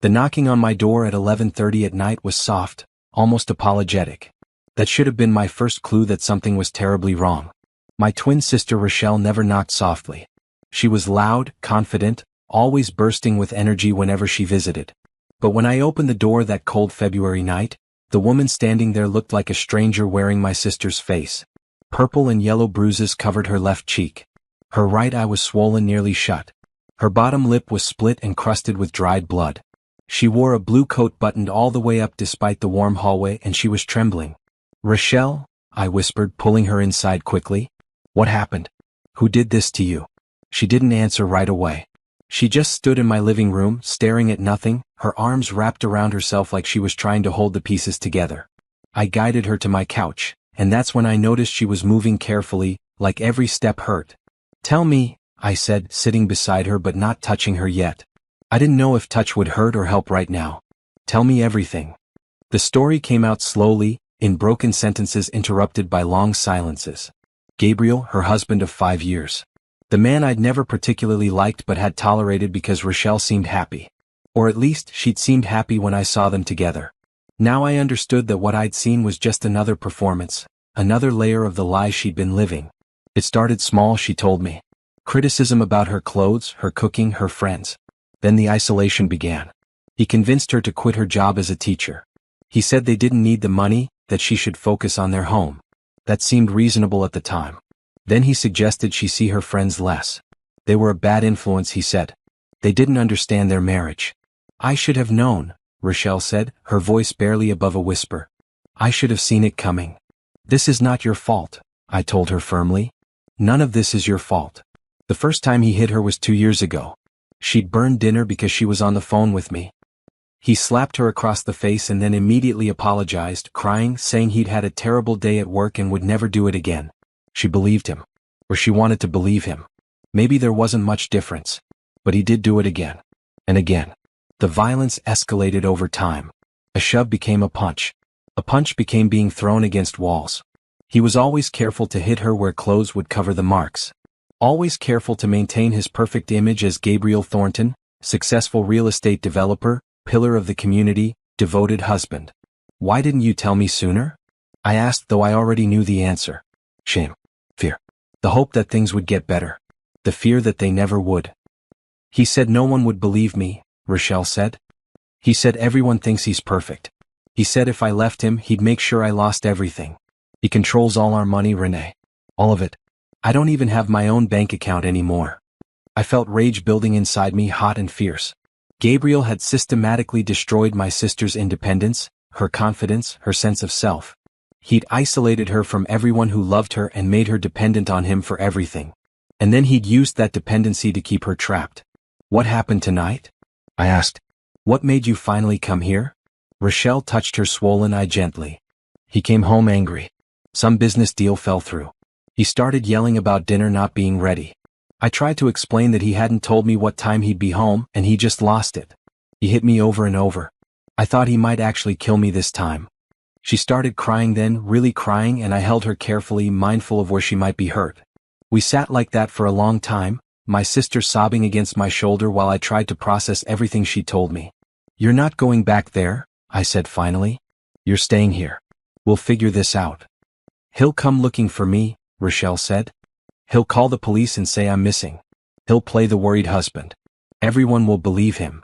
The knocking on my door at 11:30 at night was soft, almost apologetic. That should have been my first clue that something was terribly wrong. My twin sister Rochelle never knocked softly. She was loud, confident, always bursting with energy whenever she visited. But when I opened the door that cold February night, the woman standing there looked like a stranger wearing my sister's face. Purple and yellow bruises covered her left cheek. Her right eye was swollen nearly shut. Her bottom lip was split and crusted with dried blood. She wore a blue coat buttoned all the way up despite the warm hallway, and she was trembling. "Rochelle," I whispered, pulling her inside quickly. "What happened? Who did this to you?" She didn't answer right away. She just stood in my living room, staring at nothing, her arms wrapped around herself like she was trying to hold the pieces together. I guided her to my couch, and that's when I noticed she was moving carefully, like every step hurt. "Tell me," I said, sitting beside her but not touching her yet. I didn't know if touch would hurt or help right now. "Tell me everything." The story came out slowly, in broken sentences interrupted by long silences. Gabriel, her husband of 5 years. The man I'd never particularly liked but had tolerated because Rochelle seemed happy. Or at least, she'd seemed happy when I saw them together. Now I understood that what I'd seen was just another performance, another layer of the lie she'd been living. It started small, she told me. Criticism about her clothes, her cooking, her friends. Then the isolation began. He convinced her to quit her job as a teacher. He said they didn't need the money, that she should focus on their home. That seemed reasonable at the time. Then he suggested she see her friends less. They were a bad influence, he said. They didn't understand their marriage. "I should have known," Rochelle said, her voice barely above a whisper. "I should have seen it coming." "This is not your fault," I told her firmly. "None of this is your fault. The first time he hit her was 2 years ago. She'd burned dinner because she was on the phone with me. He slapped her across the face and then immediately apologized, crying, saying he'd had a terrible day at work and would never do it again. She believed him. Or she wanted to believe him. Maybe there wasn't much difference. But he did do it again. And again. The violence escalated over time. A shove became a punch. A punch became being thrown against walls. He was always careful to hit her where clothes would cover the marks. Always careful to maintain his perfect image as Gabriel Thornton, successful real estate developer, pillar of the community, devoted husband. "Why didn't you tell me sooner?" I asked, though I already knew the answer. Shame. Fear. The hope that things would get better. The fear that they never would. "He said no one would believe me," Rochelle said. "He said everyone thinks he's perfect. He said if I left him, he'd make sure I lost everything. He controls all our money, Renee. All of it. I don't even have my own bank account anymore." I felt rage building inside me, hot and fierce. Gabriel had systematically destroyed my sister's independence, her confidence, her sense of self. He'd isolated her from everyone who loved her and made her dependent on him for everything. And then he'd used that dependency to keep her trapped. "What happened tonight?" I asked. "What made you finally come here?" Rochelle touched her swollen eye gently. "He came home angry. Some business deal fell through. He started yelling about dinner not being ready. I tried to explain that he hadn't told me what time he'd be home, and he just lost it. He hit me over and over. I thought he might actually kill me this time." She started crying then, really crying, and I held her carefully, mindful of where she might be hurt. We sat like that for a long time, my sister sobbing against my shoulder while I tried to process everything she told me. "You're not going back there," I said finally. "You're staying here. We'll figure this out." "He'll come looking for me," Rochelle said. "He'll call the police and say I'm missing. He'll play the worried husband. Everyone will believe him.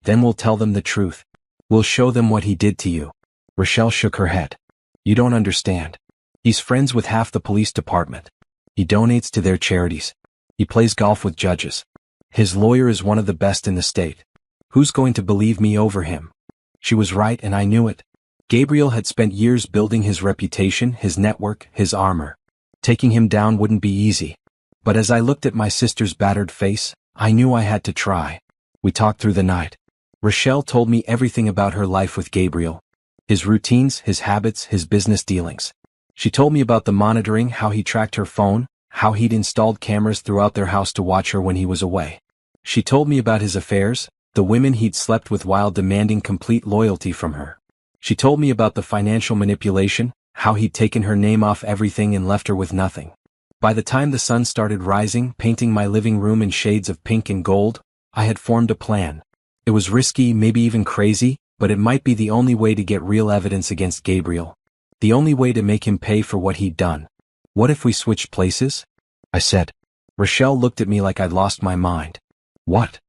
Then we'll tell them the truth. We'll show them what he did to you." Rochelle shook her head. "You don't understand. He's friends with half the police department. He donates to their charities. He plays golf with judges. His lawyer is one of the best in the state. Who's going to believe me over him?" She was right, and I knew it. Gabriel had spent years building his reputation, his network, his armor. Taking him down wouldn't be easy. But as I looked at my sister's battered face, I knew I had to try. We talked through the night. Rochelle told me everything about her life with Gabriel. His routines, his habits, his business dealings. She told me about the monitoring, how he tracked her phone, how he'd installed cameras throughout their house to watch her when he was away. She told me about his affairs, the women he'd slept with while demanding complete loyalty from her. She told me about the financial manipulation, how he'd taken her name off everything and left her with nothing. By the time the sun started rising, painting my living room in shades of pink and gold, I had formed a plan. It was risky, maybe even crazy, but it might be the only way to get real evidence against Gabriel. The only way to make him pay for what he'd done. What if we switched places? I said. Rochelle looked at me like I'd lost my mind. What?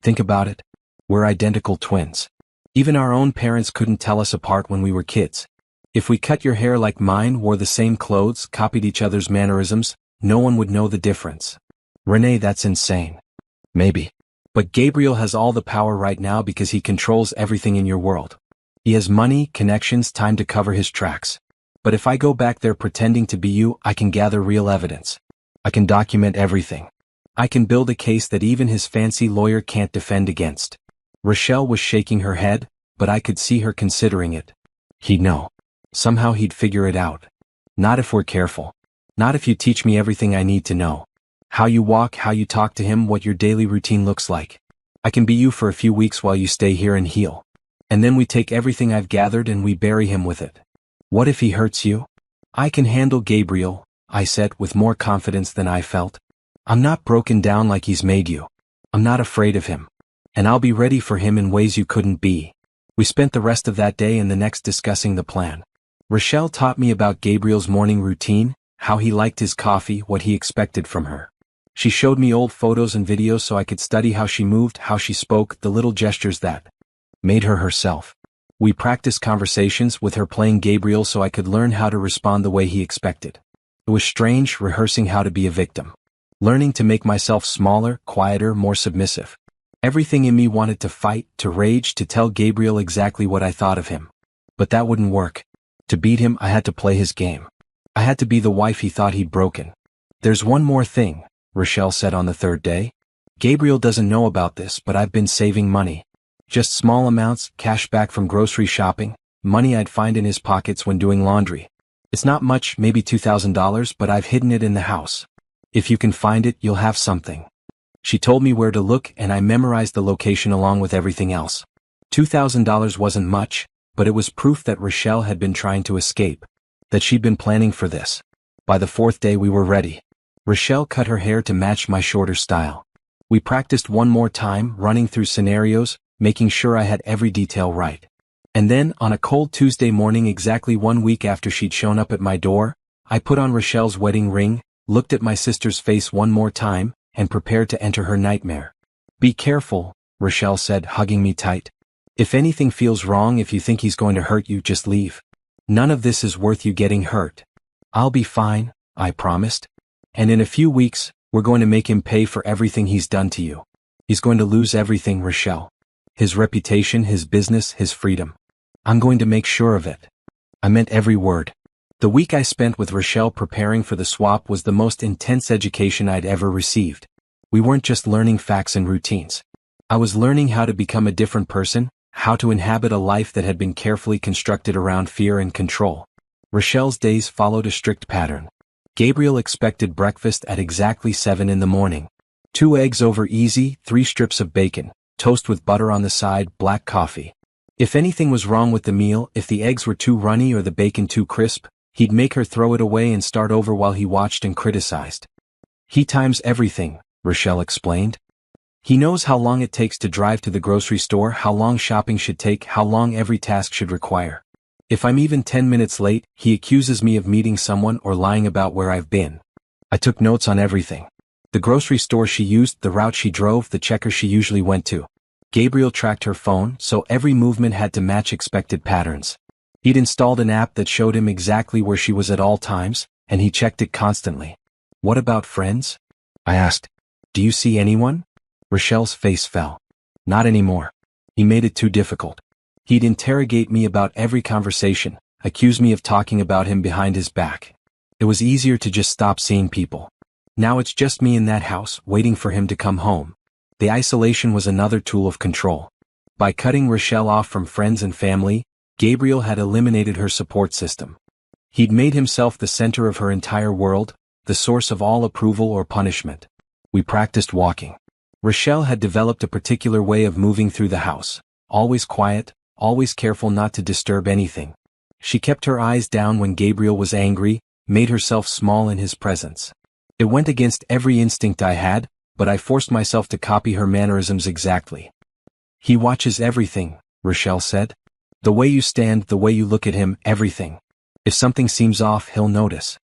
Think about it. We're identical twins. Even our own parents couldn't tell us apart when we were kids. If we cut your hair like mine, wore the same clothes, copied each other's mannerisms, no one would know the difference. Renee, that's insane. Maybe. But Gabriel has all the power right now because he controls everything in your world. He has money, connections, time to cover his tracks. But if I go back there pretending to be you, I can gather real evidence. I can document everything. I can build a case that even his fancy lawyer can't defend against. Rochelle was shaking her head, but I could see her considering it. He'd know. Somehow he'd figure it out. Not if we're careful. Not if you teach me everything I need to know. How you walk, how you talk to him, what your daily routine looks like. I can be you for a few weeks while you stay here and heal. And then we take everything I've gathered and we bury him with it. What if he hurts you? I can handle Gabriel, I said with more confidence than I felt. I'm not broken down like he's made you. I'm not afraid of him. And I'll be ready for him in ways you couldn't be. We spent the rest of that day and the next discussing the plan. Rochelle taught me about Gabriel's morning routine, how he liked his coffee, what he expected from her. She showed me old photos and videos so I could study how she moved, how she spoke, the little gestures that made her herself. We practiced conversations with her playing Gabriel so I could learn how to respond the way he expected. It was strange rehearsing how to be a victim. Learning to make myself smaller, quieter, more submissive. Everything in me wanted to fight, to rage, to tell Gabriel exactly what I thought of him. But that wouldn't work. To beat him, I had to play his game. I had to be the wife he thought he'd broken. There's one more thing, Rochelle said on the third day. Gabriel doesn't know about this, but I've been saving money. Just small amounts, cash back from grocery shopping, money I'd find in his pockets when doing laundry. It's not much, maybe $2,000, but I've hidden it in the house. If you can find it, you'll have something. She told me where to look and I memorized the location along with everything else. $2,000 wasn't much, but it was proof that Rochelle had been trying to escape. That she'd been planning for this. By the fourth day we were ready. Rochelle cut her hair to match my shorter style. We practiced one more time, running through scenarios, making sure I had every detail right. And then, on a cold Tuesday morning exactly 1 week after she'd shown up at my door, I put on Rochelle's wedding ring, looked at my sister's face one more time, and prepared to enter her nightmare. Be careful, Rochelle said, hugging me tight. If anything feels wrong, if you think he's going to hurt you, just leave. None of this is worth you getting hurt. I'll be fine, I promised. And in a few weeks, we're going to make him pay for everything he's done to you. He's going to lose everything, Rochelle. His reputation, his business, his freedom. I'm going to make sure of it. I meant every word. The week I spent with Rochelle preparing for the swap was the most intense education I'd ever received. We weren't just learning facts and routines. I was learning how to become a different person, how to inhabit a life that had been carefully constructed around fear and control. Rochelle's days followed a strict pattern. Gabriel expected breakfast at exactly 7 in the morning. 2 eggs over easy, 3 strips of bacon, toast with butter on the side, black coffee. If anything was wrong with the meal, if the eggs were too runny or the bacon too crisp, he'd make her throw it away and start over while he watched and criticized. He times everything, Rochelle explained. He knows how long it takes to drive to the grocery store, how long shopping should take, how long every task should require. If I'm even 10 minutes late, he accuses me of meeting someone or lying about where I've been. I took notes on everything. The grocery store she used, the route she drove, the checker she usually went to. Gabriel tracked her phone, so every movement had to match expected patterns. He'd installed an app that showed him exactly where she was at all times, and he checked it constantly. What about friends? I asked. Do you see anyone? Rochelle's face fell. Not anymore. He made it too difficult. He'd interrogate me about every conversation, accuse me of talking about him behind his back. It was easier to just stop seeing people. Now it's just me in that house, waiting for him to come home. The isolation was another tool of control. By cutting Rochelle off from friends and family, Gabriel had eliminated her support system. He'd made himself the center of her entire world, the source of all approval or punishment. We practiced walking. Rochelle had developed a particular way of moving through the house, always quiet, always careful not to disturb anything. She kept her eyes down when Gabriel was angry, made herself small in his presence. It went against every instinct I had, but I forced myself to copy her mannerisms exactly. He watches everything, Rochelle said. The way you stand, the way you look at him, everything. If something seems off, he'll notice.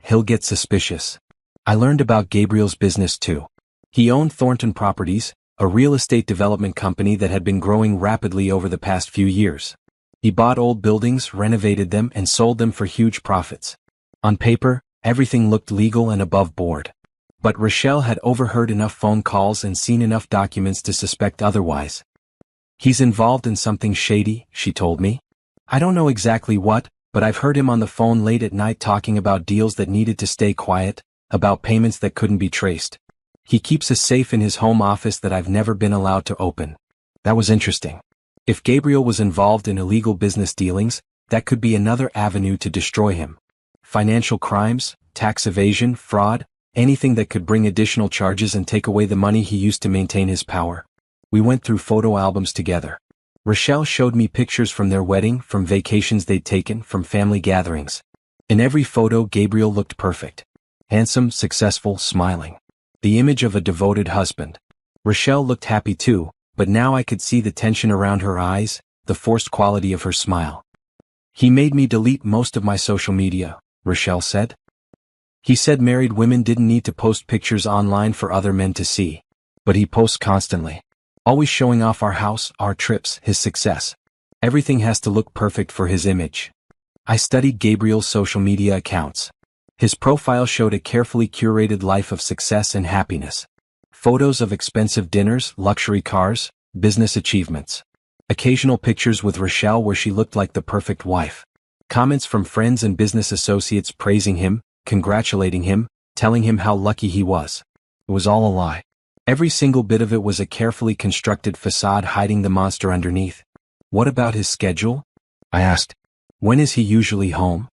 He'll get suspicious. I learned about Gabriel's business too. He owned Thornton Properties, a real estate development company that had been growing rapidly over the past few years. He bought old buildings, renovated them, and sold them for huge profits. On paper, everything looked legal and above board. But Rochelle had overheard enough phone calls and seen enough documents to suspect otherwise. He's involved in something shady, she told me. I don't know exactly what, but I've heard him on the phone late at night talking about deals that needed to stay quiet, about payments that couldn't be traced. He keeps a safe in his home office that I've never been allowed to open. That was interesting. If Gabriel was involved in illegal business dealings, that could be another avenue to destroy him. Financial crimes, tax evasion, fraud, anything that could bring additional charges and take away the money he used to maintain his power. We went through photo albums together. Rochelle showed me pictures from their wedding, from vacations they'd taken, from family gatherings. In every photo, Gabriel looked perfect. Handsome, successful, smiling. The image of a devoted husband. Rochelle looked happy too, but now I could see the tension around her eyes, the forced quality of her smile. He made me delete most of my social media, Rochelle said. He said married women didn't need to post pictures online for other men to see. But he posts constantly. Always showing off our house, our trips, his success. Everything has to look perfect for his image. I studied Gabriel's social media accounts. His profile showed a carefully curated life of success and happiness. Photos of expensive dinners, luxury cars, business achievements. Occasional pictures with Rochelle where she looked like the perfect wife. Comments from friends and business associates praising him, congratulating him, telling him how lucky he was. It was all a lie. Every single bit of it was a carefully constructed facade hiding the monster underneath. What about his schedule? I asked. When is he usually home?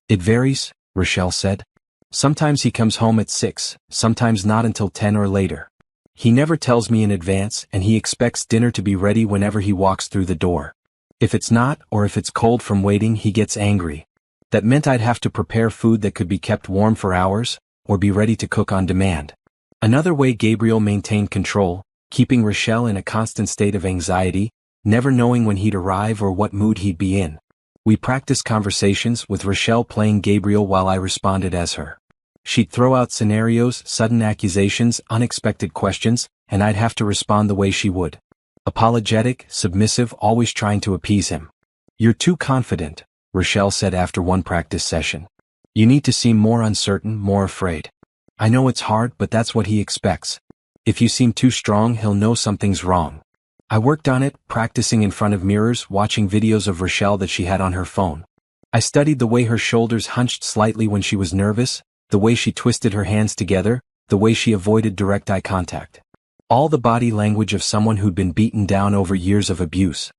It varies, Rochelle said. Sometimes he comes home at 6, sometimes not until 10 or later. He never tells me in advance, and he expects dinner to be ready whenever he walks through the door. If it's not, or if it's cold from waiting, he gets angry. That meant I'd have to prepare food that could be kept warm for hours, or be ready to cook on demand. Another way Gabriel maintained control, keeping Rochelle in a constant state of anxiety, never knowing when he'd arrive or what mood he'd be in. We practiced conversations with Rochelle playing Gabriel while I responded as her. She'd throw out scenarios, sudden accusations, unexpected questions, and I'd have to respond the way she would. Apologetic, submissive, always trying to appease him. You're too confident, Rochelle said after one practice session. You need to seem more uncertain, more afraid. I know it's hard, but that's what he expects. If you seem too strong, he'll know something's wrong. I worked on it, practicing in front of mirrors, watching videos of Rochelle that she had on her phone. I studied the way her shoulders hunched slightly when she was nervous, the way she twisted her hands together, the way she avoided direct eye contact. All the body language of someone who'd been beaten down over years of abuse.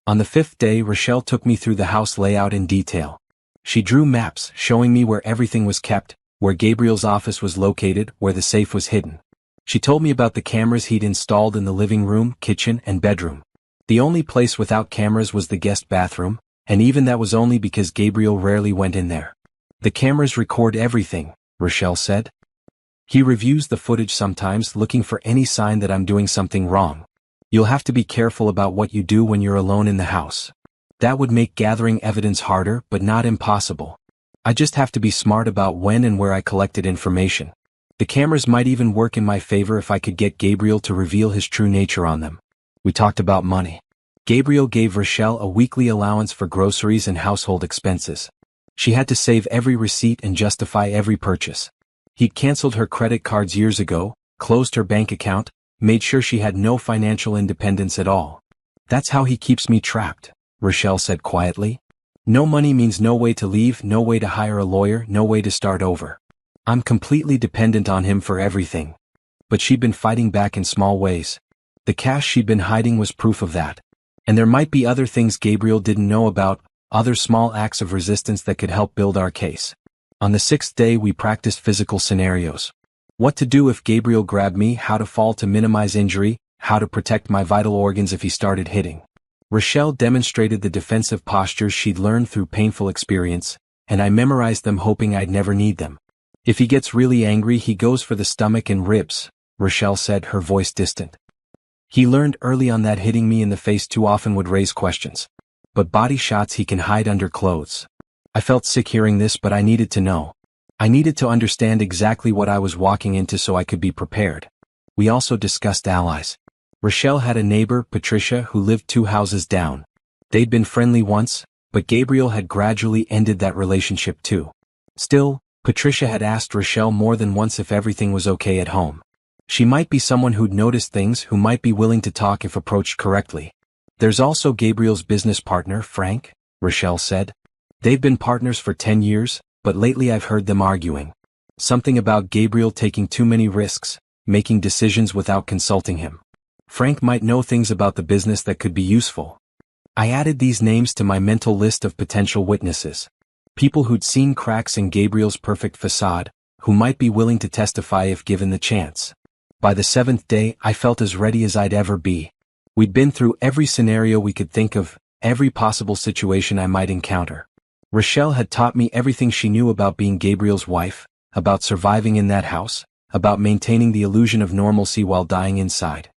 On the 5th day, Rochelle took me through the house layout in detail. She drew maps, showing me where everything was kept, where Gabriel's office was located, where the safe was hidden. She told me about the cameras he'd installed in the living room, kitchen, and bedroom. The only place without cameras was the guest bathroom, and even that was only because Gabriel rarely went in there. The cameras record everything, Rochelle said. He reviews the footage sometimes, looking for any sign that I'm doing something wrong. You'll have to be careful about what you do when you're alone in the house. That would make gathering evidence harder, but not impossible. I just have to be smart about when and where I collected information. The cameras might even work in my favor if I could get Gabriel to reveal his true nature on them. We talked about money. Gabriel gave Rochelle a weekly allowance for groceries and household expenses. She had to save every receipt and justify every purchase. He'd canceled her credit cards years ago, closed her bank account, made sure she had no financial independence at all. That's how he keeps me trapped, Rochelle said quietly. No money means no way to leave, no way to hire a lawyer, no way to start over. I'm completely dependent on him for everything. But she'd been fighting back in small ways. The cash she'd been hiding was proof of that. And there might be other things Gabriel didn't know about, other small acts of resistance that could help build our case. On the 6th day, we practiced physical scenarios. What to do if Gabriel grabbed me, how to fall to minimize injury, how to protect my vital organs if he started hitting. Rochelle demonstrated the defensive postures she'd learned through painful experience, and I memorized them hoping I'd never need them. If he gets really angry, he goes for the stomach and ribs, Rochelle said, her voice distant. He learned early on that hitting me in the face too often would raise questions. But body shots he can hide under clothes. I felt sick hearing this, but I needed to know. I needed to understand exactly what I was walking into so I could be prepared. We also discussed allies. Rochelle had a neighbor, Patricia, who lived 2 houses down. They'd been friendly once, but Gabriel had gradually ended that relationship too. Still, Patricia had asked Rochelle more than once if everything was okay at home. She might be someone who'd noticed things, who might be willing to talk if approached correctly. There's also Gabriel's business partner, Frank, Rochelle said. They've been partners for 10 years, but lately I've heard them arguing. Something about Gabriel taking too many risks, making decisions without consulting him. Frank might know things about the business that could be useful. I added these names to my mental list of potential witnesses. People who'd seen cracks in Gabriel's perfect facade, who might be willing to testify if given the chance. By the 7th day, I felt as ready as I'd ever be. We'd been through every scenario we could think of, every possible situation I might encounter. Rochelle had taught me everything she knew about being Gabriel's wife, about surviving in that house, about maintaining the illusion of normalcy while dying inside.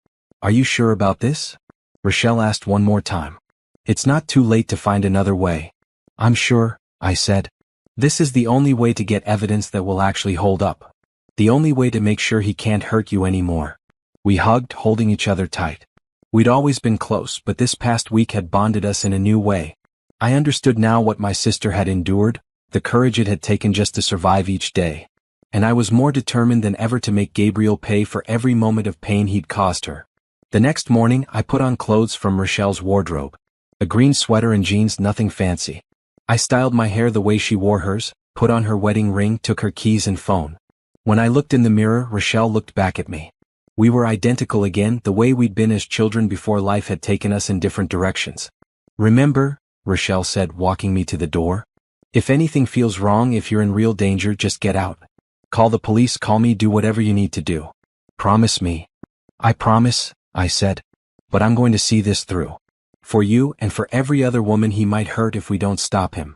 Are you sure about this? Rochelle asked one more time. It's not too late to find another way. I'm sure, I said. This is the only way to get evidence that will actually hold up. The only way to make sure he can't hurt you anymore. We hugged, holding each other tight. We'd always been close, but this past week had bonded us in a new way. I understood now what my sister had endured, the courage it had taken just to survive each day. And I was more determined than ever to make Gabriel pay for every moment of pain he'd caused her. The next morning, I put on clothes from Rochelle's wardrobe. A green sweater and jeans, nothing fancy. I styled my hair the way she wore hers, put on her wedding ring, took her keys and phone. When I looked in the mirror, Rochelle looked back at me. We were identical again, the way we'd been as children before life had taken us in different directions. Remember, Rochelle said, walking me to the door. If anything feels wrong, if you're in real danger, just get out. Call the police, call me, do whatever you need to do. Promise me. I promise, I said. But I'm going to see this through. For you and for every other woman he might hurt if we don't stop him.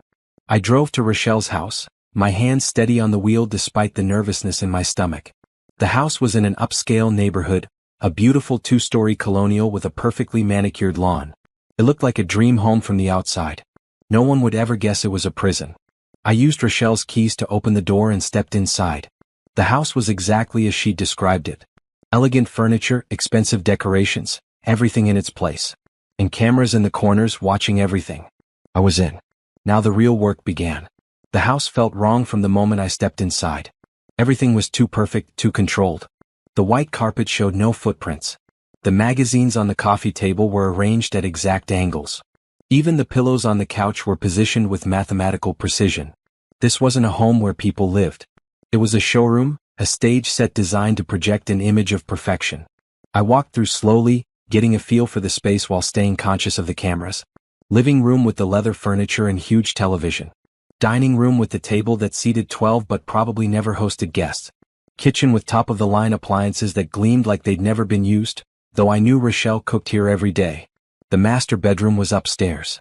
I drove to Rochelle's house, my hands steady on the wheel despite the nervousness in my stomach. The house was in an upscale neighborhood, a beautiful 2-story colonial with a perfectly manicured lawn. It looked like a dream home from the outside. No one would ever guess it was a prison. I used Rochelle's keys to open the door and stepped inside. The house was exactly as she described it. Elegant furniture, expensive decorations, everything in its place. And cameras in the corners watching everything. I was in. Now the real work began. The house felt wrong from the moment I stepped inside. Everything was too perfect, too controlled. The white carpet showed no footprints. The magazines on the coffee table were arranged at exact angles. Even the pillows on the couch were positioned with mathematical precision. This wasn't a home where people lived. It was a showroom, a stage set designed to project an image of perfection. I walked through slowly, getting a feel for the space while staying conscious of the cameras. Living room with the leather furniture and huge television. Dining room with the table that seated 12 but probably never hosted guests. Kitchen with top-of-the-line appliances that gleamed like they'd never been used, though I knew Rochelle cooked here every day. The master bedroom was upstairs.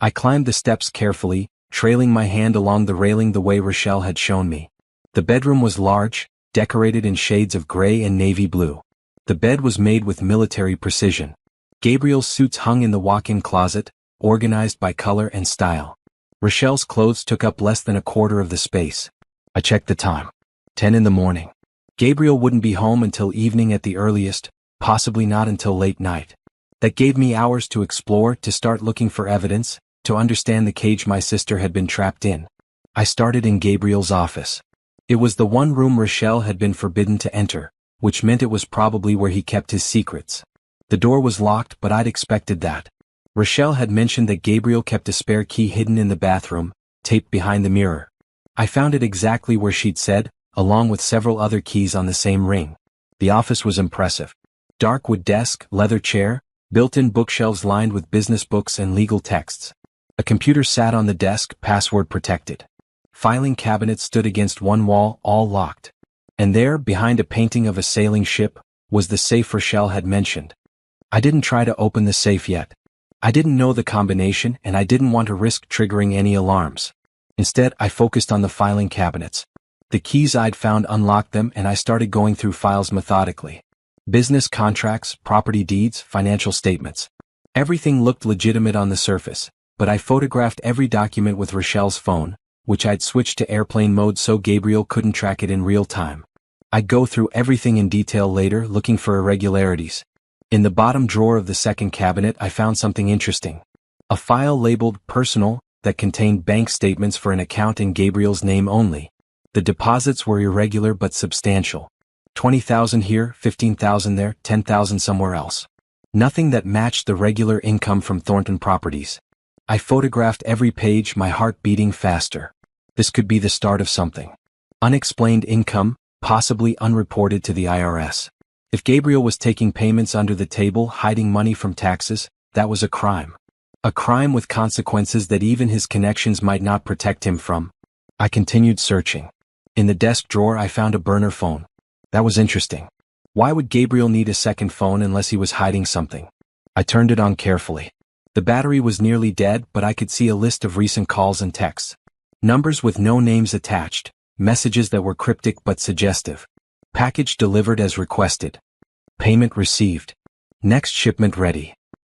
I climbed the steps carefully, trailing my hand along the railing the way Rochelle had shown me. The bedroom was large, decorated in shades of gray and navy blue. The bed was made with military precision. Gabriel's suits hung in the walk-in closet, organized by color and style. Rochelle's clothes took up less than a quarter of the space. I checked the time. 10 in the morning. Gabriel wouldn't be home until evening at the earliest, possibly not until late night. That gave me hours to explore, to start looking for evidence, to understand the cage my sister had been trapped in. I started in Gabriel's office. It was the one room Rochelle had been forbidden to enter, which meant it was probably where he kept his secrets. The door was locked, but I'd expected that. Rochelle had mentioned that Gabriel kept a spare key hidden in the bathroom, taped behind the mirror. I found it exactly where she'd said, along with several other keys on the same ring. The office was impressive. Dark wood desk, leather chair, built-in bookshelves lined with business books and legal texts. A computer sat on the desk, password protected. Filing cabinets stood against one wall, all locked. And there, behind a painting of a sailing ship, was the safe Rochelle had mentioned. I didn't try to open the safe yet. I didn't know the combination, and I didn't want to risk triggering any alarms. Instead, I focused on the filing cabinets. The keys I'd found unlocked them, and I started going through files methodically. Business contracts, property deeds, financial statements. Everything looked legitimate on the surface, but I photographed every document with Rochelle's phone, which I'd switched to airplane mode so Gabriel couldn't track it in real time. I'd go through everything in detail later, looking for irregularities. In the bottom drawer of the second cabinet I found something interesting. A file labeled personal that contained bank statements for an account in Gabriel's name only. The deposits were irregular but substantial. 20,000 here, 15,000 there, 10,000 somewhere else. Nothing that matched the regular income from Thornton Properties. I photographed every page, my heart beating faster. This could be the start of something. Unexplained income, possibly unreported to the IRS. If Gabriel was taking payments under the table, hiding money from taxes, that was a crime. A crime with consequences that even his connections might not protect him from. I continued searching. In the desk drawer I found a burner phone. That was interesting. Why would Gabriel need a second phone unless he was hiding something? I turned it on carefully. The battery was nearly dead, but I could see a list of recent calls and texts. Numbers with no names attached, messages that were cryptic but suggestive. Package delivered as requested. Payment received. Next shipment ready.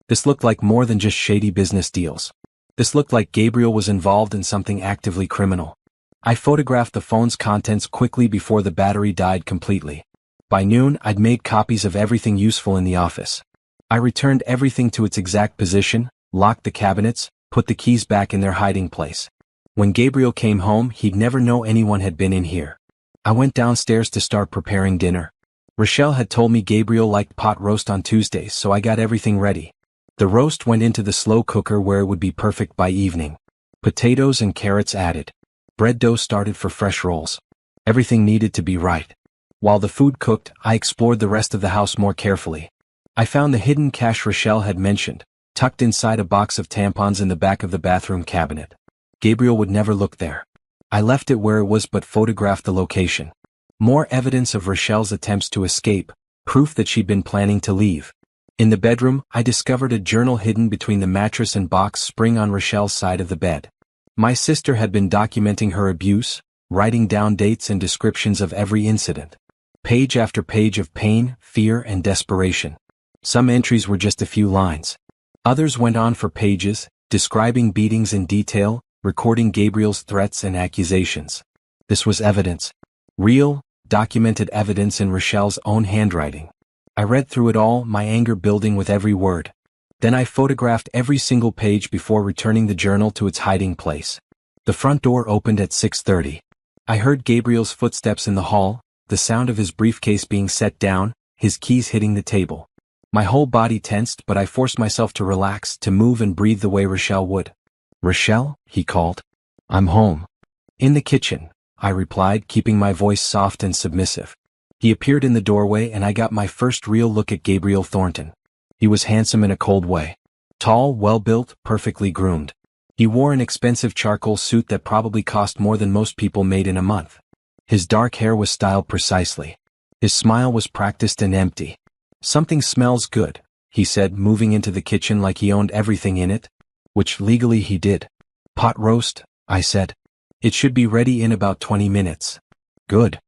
This looked like more than just shady business deals. This looked like Gabriel was involved in something actively criminal. I photographed the phone's contents quickly before the battery died completely. By noon, I'd made copies of everything useful in the office. I returned everything to its exact position, locked the cabinets, put the keys back in their hiding place. When Gabriel came home, he'd never know anyone had been in here. I went downstairs to start preparing dinner. Rochelle had told me Gabriel liked pot roast on Tuesdays, so I got everything ready. The roast went into the slow cooker where it would be perfect by evening. Potatoes and carrots added. Bread dough started for fresh rolls. Everything needed to be right. While the food cooked, I explored the rest of the house more carefully. I found the hidden cache Rochelle had mentioned, tucked inside a box of tampons in the back of the bathroom cabinet. Gabriel would never look there. I left it where it was but photographed the location. More evidence of Rochelle's attempts to escape, proof that she'd been planning to leave. In the bedroom, I discovered a journal hidden between the mattress and box spring on Rochelle's side of the bed. My sister had been documenting her abuse, writing down dates and descriptions of every incident. Page after page of pain, fear, and desperation. Some entries were just a few lines. Others went on for pages, describing beatings in detail, recording Gabriel's threats and accusations. This was evidence. Real, documented evidence in Rochelle's own handwriting. I read through it all, my anger building with every word. Then I photographed every single page before returning the journal to its hiding place. The front door opened at 6:30. I heard Gabriel's footsteps in the hall, the sound of his briefcase being set down, his keys hitting the table. My whole body tensed, but I forced myself to relax, to move and breathe the way Rochelle would. "Rochelle?" he called. "I'm home." "In the kitchen," I replied, keeping my voice soft and submissive. He appeared in the doorway and I got my first real look at Gabriel Thornton. He was handsome in a cold way. Tall, well-built, perfectly groomed. He wore an expensive charcoal suit that probably cost more than most people made in a month. His dark hair was styled precisely. His smile was practiced and empty. "Something smells good," he said, moving into the kitchen like he owned everything in it, which legally he did. "Pot roast," I said. "It should be ready in about 20 minutes. "Good."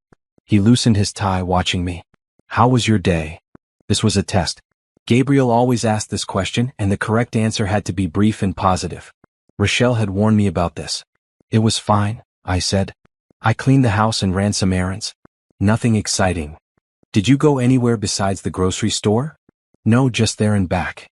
He loosened his tie, watching me. "How was your day?" This was a test. Gabriel always asked this question, and the correct answer had to be brief and positive. Rochelle had warned me about this. "It was fine," I said. "I cleaned the house and ran some errands. Nothing exciting." "Did you go anywhere besides the grocery store?" "No, just there and back."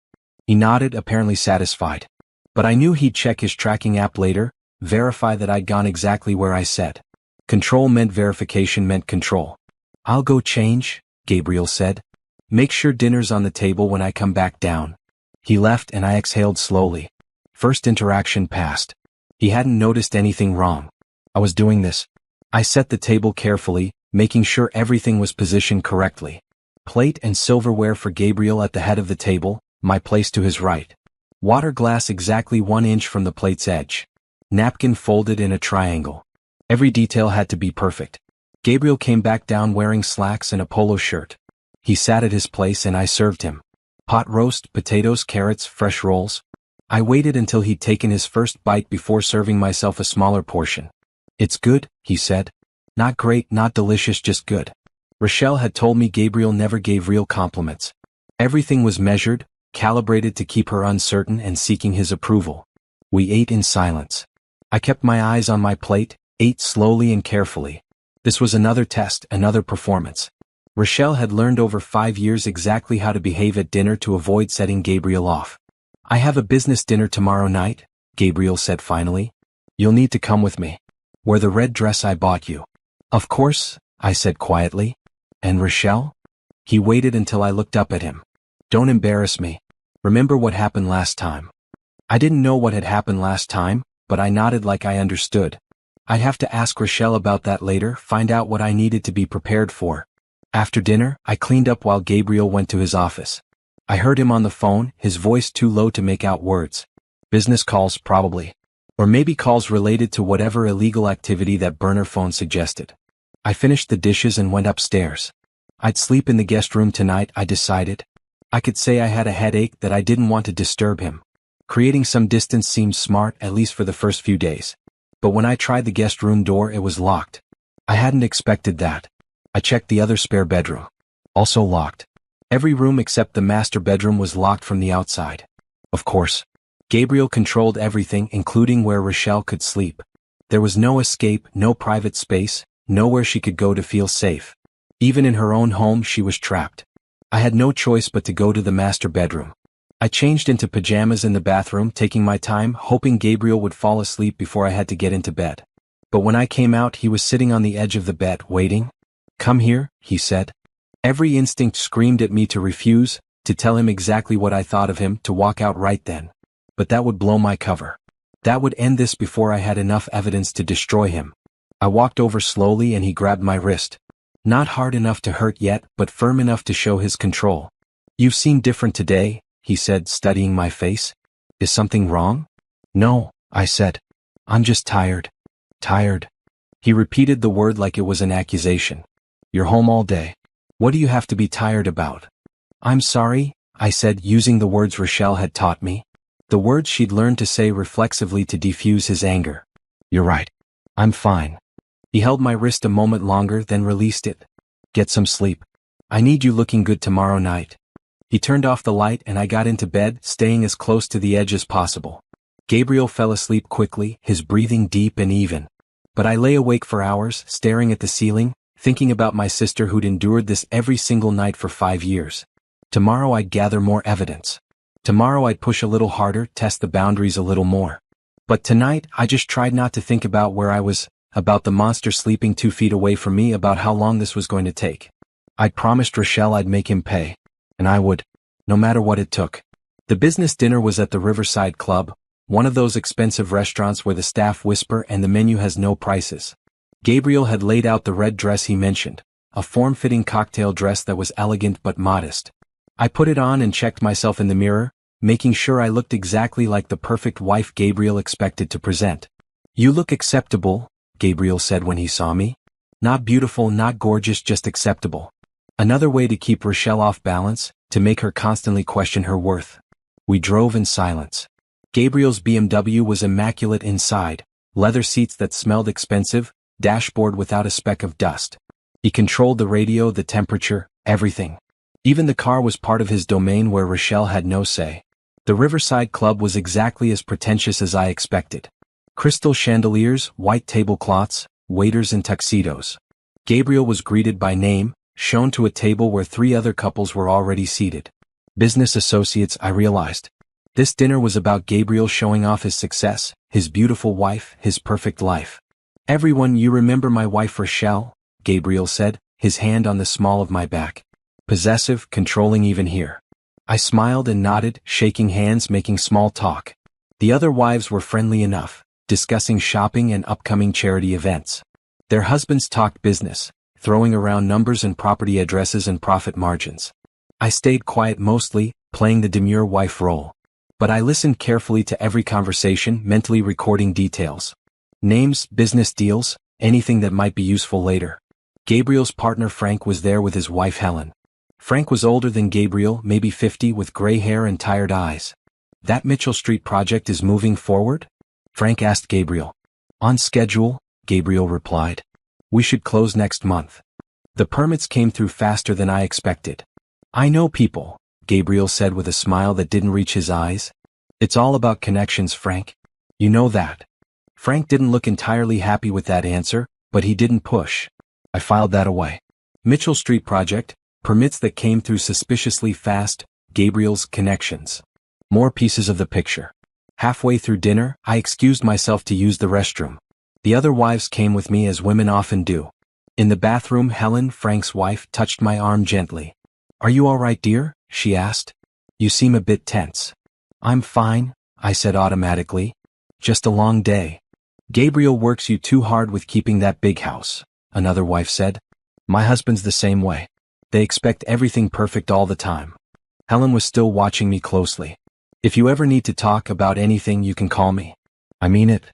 He nodded, apparently satisfied. But I knew he'd check his tracking app later, verify that I'd gone exactly where I said. Control meant verification meant control. "I'll go change," Gabriel said. "Make sure dinner's on the table when I come back down." He left and I exhaled slowly. First interaction passed. He hadn't noticed anything wrong. I was doing this. I set the table carefully, making sure everything was positioned correctly. Plate and silverware for Gabriel at the head of the table, my place to his right. Water glass exactly 1 inch from the plate's edge. Napkin folded in a triangle. Every detail had to be perfect. Gabriel came back down wearing slacks and a polo shirt. He sat at his place and I served him. Pot roast, potatoes, carrots, fresh rolls. I waited until he'd taken his first bite before serving myself a smaller portion. "It's good," he said. "Not great, not delicious, just good." Rochelle had told me Gabriel never gave real compliments. Everything was measured, calibrated to keep her uncertain and seeking his approval. We ate in silence. I kept my eyes on my plate, ate slowly and carefully. This was another test, another performance. Rochelle had learned over 5 years exactly how to behave at dinner to avoid setting Gabriel off. "I have a business dinner tomorrow night," Gabriel said finally. "You'll need to come with me. Wear the red dress I bought you." "Of course," I said quietly. "And Rochelle?" He waited until I looked up at him. "Don't embarrass me. Remember what happened last time." I didn't know what had happened last time, but I nodded like I understood. I'd have to ask Rochelle about that later, find out what I needed to be prepared for. After dinner, I cleaned up while Gabriel went to his office. I heard him on the phone, his voice too low to make out words. Business calls, probably. Or maybe calls related to whatever illegal activity that burner phone suggested. I finished the dishes and went upstairs. I'd sleep in the guest room tonight, I decided. I could say I had a headache, that I didn't want to disturb him. Creating some distance seemed smart, at least for the first few days. But when I tried the guest room door, it was locked. I hadn't expected that. I checked the other spare bedroom. Also locked. Every room except the master bedroom was locked from the outside. Of course. Gabriel controlled everything, including where Rochelle could sleep. There was no escape, no private space, nowhere she could go to feel safe. Even in her own home, she was trapped. I had no choice but to go to the master bedroom. I changed into pajamas in the bathroom, taking my time, hoping Gabriel would fall asleep before I had to get into bed. But when I came out, he was sitting on the edge of the bed, waiting. "Come here," he said. Every instinct screamed at me to refuse, to tell him exactly what I thought of him, to walk out right then. But that would blow my cover. That would end this before I had enough evidence to destroy him. I walked over slowly and he grabbed my wrist. Not hard enough to hurt yet, but firm enough to show his control. "You seem different today," he said, studying my face. "Is something wrong?" "No," I said. "I'm just tired." "Tired?" He repeated the word like it was an accusation. "You're home all day. What do you have to be tired about?" "I'm sorry," I said, using the words Rochelle had taught me. The words she'd learned to say reflexively to defuse his anger. "You're right. I'm fine." He held my wrist a moment longer, then released it. "Get some sleep. I need you looking good tomorrow night." He turned off the light and I got into bed, staying as close to the edge as possible. Gabriel fell asleep quickly, his breathing deep and even. But I lay awake for hours, staring at the ceiling, thinking about my sister who'd endured this every single night for 5 years. Tomorrow I'd gather more evidence. Tomorrow I'd push a little harder, test the boundaries a little more. But tonight, I just tried not to think about where I was, about the monster sleeping 2 feet away from me, about how long this was going to take. I'd promised Rochelle I'd make him pay. And I would. No matter what it took. The business dinner was at the Riverside Club, one of those expensive restaurants where the staff whisper and the menu has no prices. Gabriel had laid out the red dress he mentioned, a form-fitting cocktail dress that was elegant but modest. I put it on and checked myself in the mirror, making sure I looked exactly like the perfect wife Gabriel expected to present. "You look acceptable," Gabriel said when he saw me. "Not beautiful, not gorgeous, just acceptable." Another way to keep Rochelle off balance, to make her constantly question her worth. We drove in silence. Gabriel's BMW was immaculate inside, leather seats that smelled expensive, dashboard without a speck of dust. He controlled the radio, the temperature, everything. Even the car was part of his domain where Rochelle had no say. The Riverside Club was exactly as pretentious as I expected. Crystal chandeliers, white tablecloths, waiters in tuxedos. Gabriel was greeted by name, shown to a table where 3 other couples were already seated. Business associates, I realized. This dinner was about Gabriel showing off his success, his beautiful wife, his perfect life. "Everyone, you remember my wife Rochelle?" Gabriel said, his hand on the small of my back. Possessive, controlling even here. I smiled and nodded, shaking hands, making small talk. The other wives were friendly enough, discussing shopping and upcoming charity events. Their husbands talked business, throwing around numbers and property addresses and profit margins. I stayed quiet mostly, playing the demure wife role. But I listened carefully to every conversation, mentally recording details. Names, business deals, anything that might be useful later. Gabriel's partner Frank was there with his wife Helen. Frank was older than Gabriel, maybe 50, with gray hair and tired eyes. "That Mitchell Street project is moving forward?" Frank asked Gabriel. "On schedule," Gabriel replied. "We should close next month." The permits came through faster than I expected. I know people, Gabriel said with a smile that didn't reach his eyes. It's all about connections, Frank. You know that. Frank didn't look entirely happy with that answer, but he didn't push. I filed that away. Mitchell Street project, permits that came through suspiciously fast, Gabriel's connections. More pieces of the picture. Halfway through dinner, I excused myself to use the restroom. The other wives came with me as women often do. In the bathroom, Helen, Frank's wife, touched my arm gently. Are you all right, dear? She asked. You seem a bit tense. I'm fine, I said automatically. Just a long day. Gabriel works you too hard with keeping that big house, another wife said. My husband's the same way. They expect everything perfect all the time. Helen was still watching me closely. If you ever need to talk about anything, you can call me. I mean it.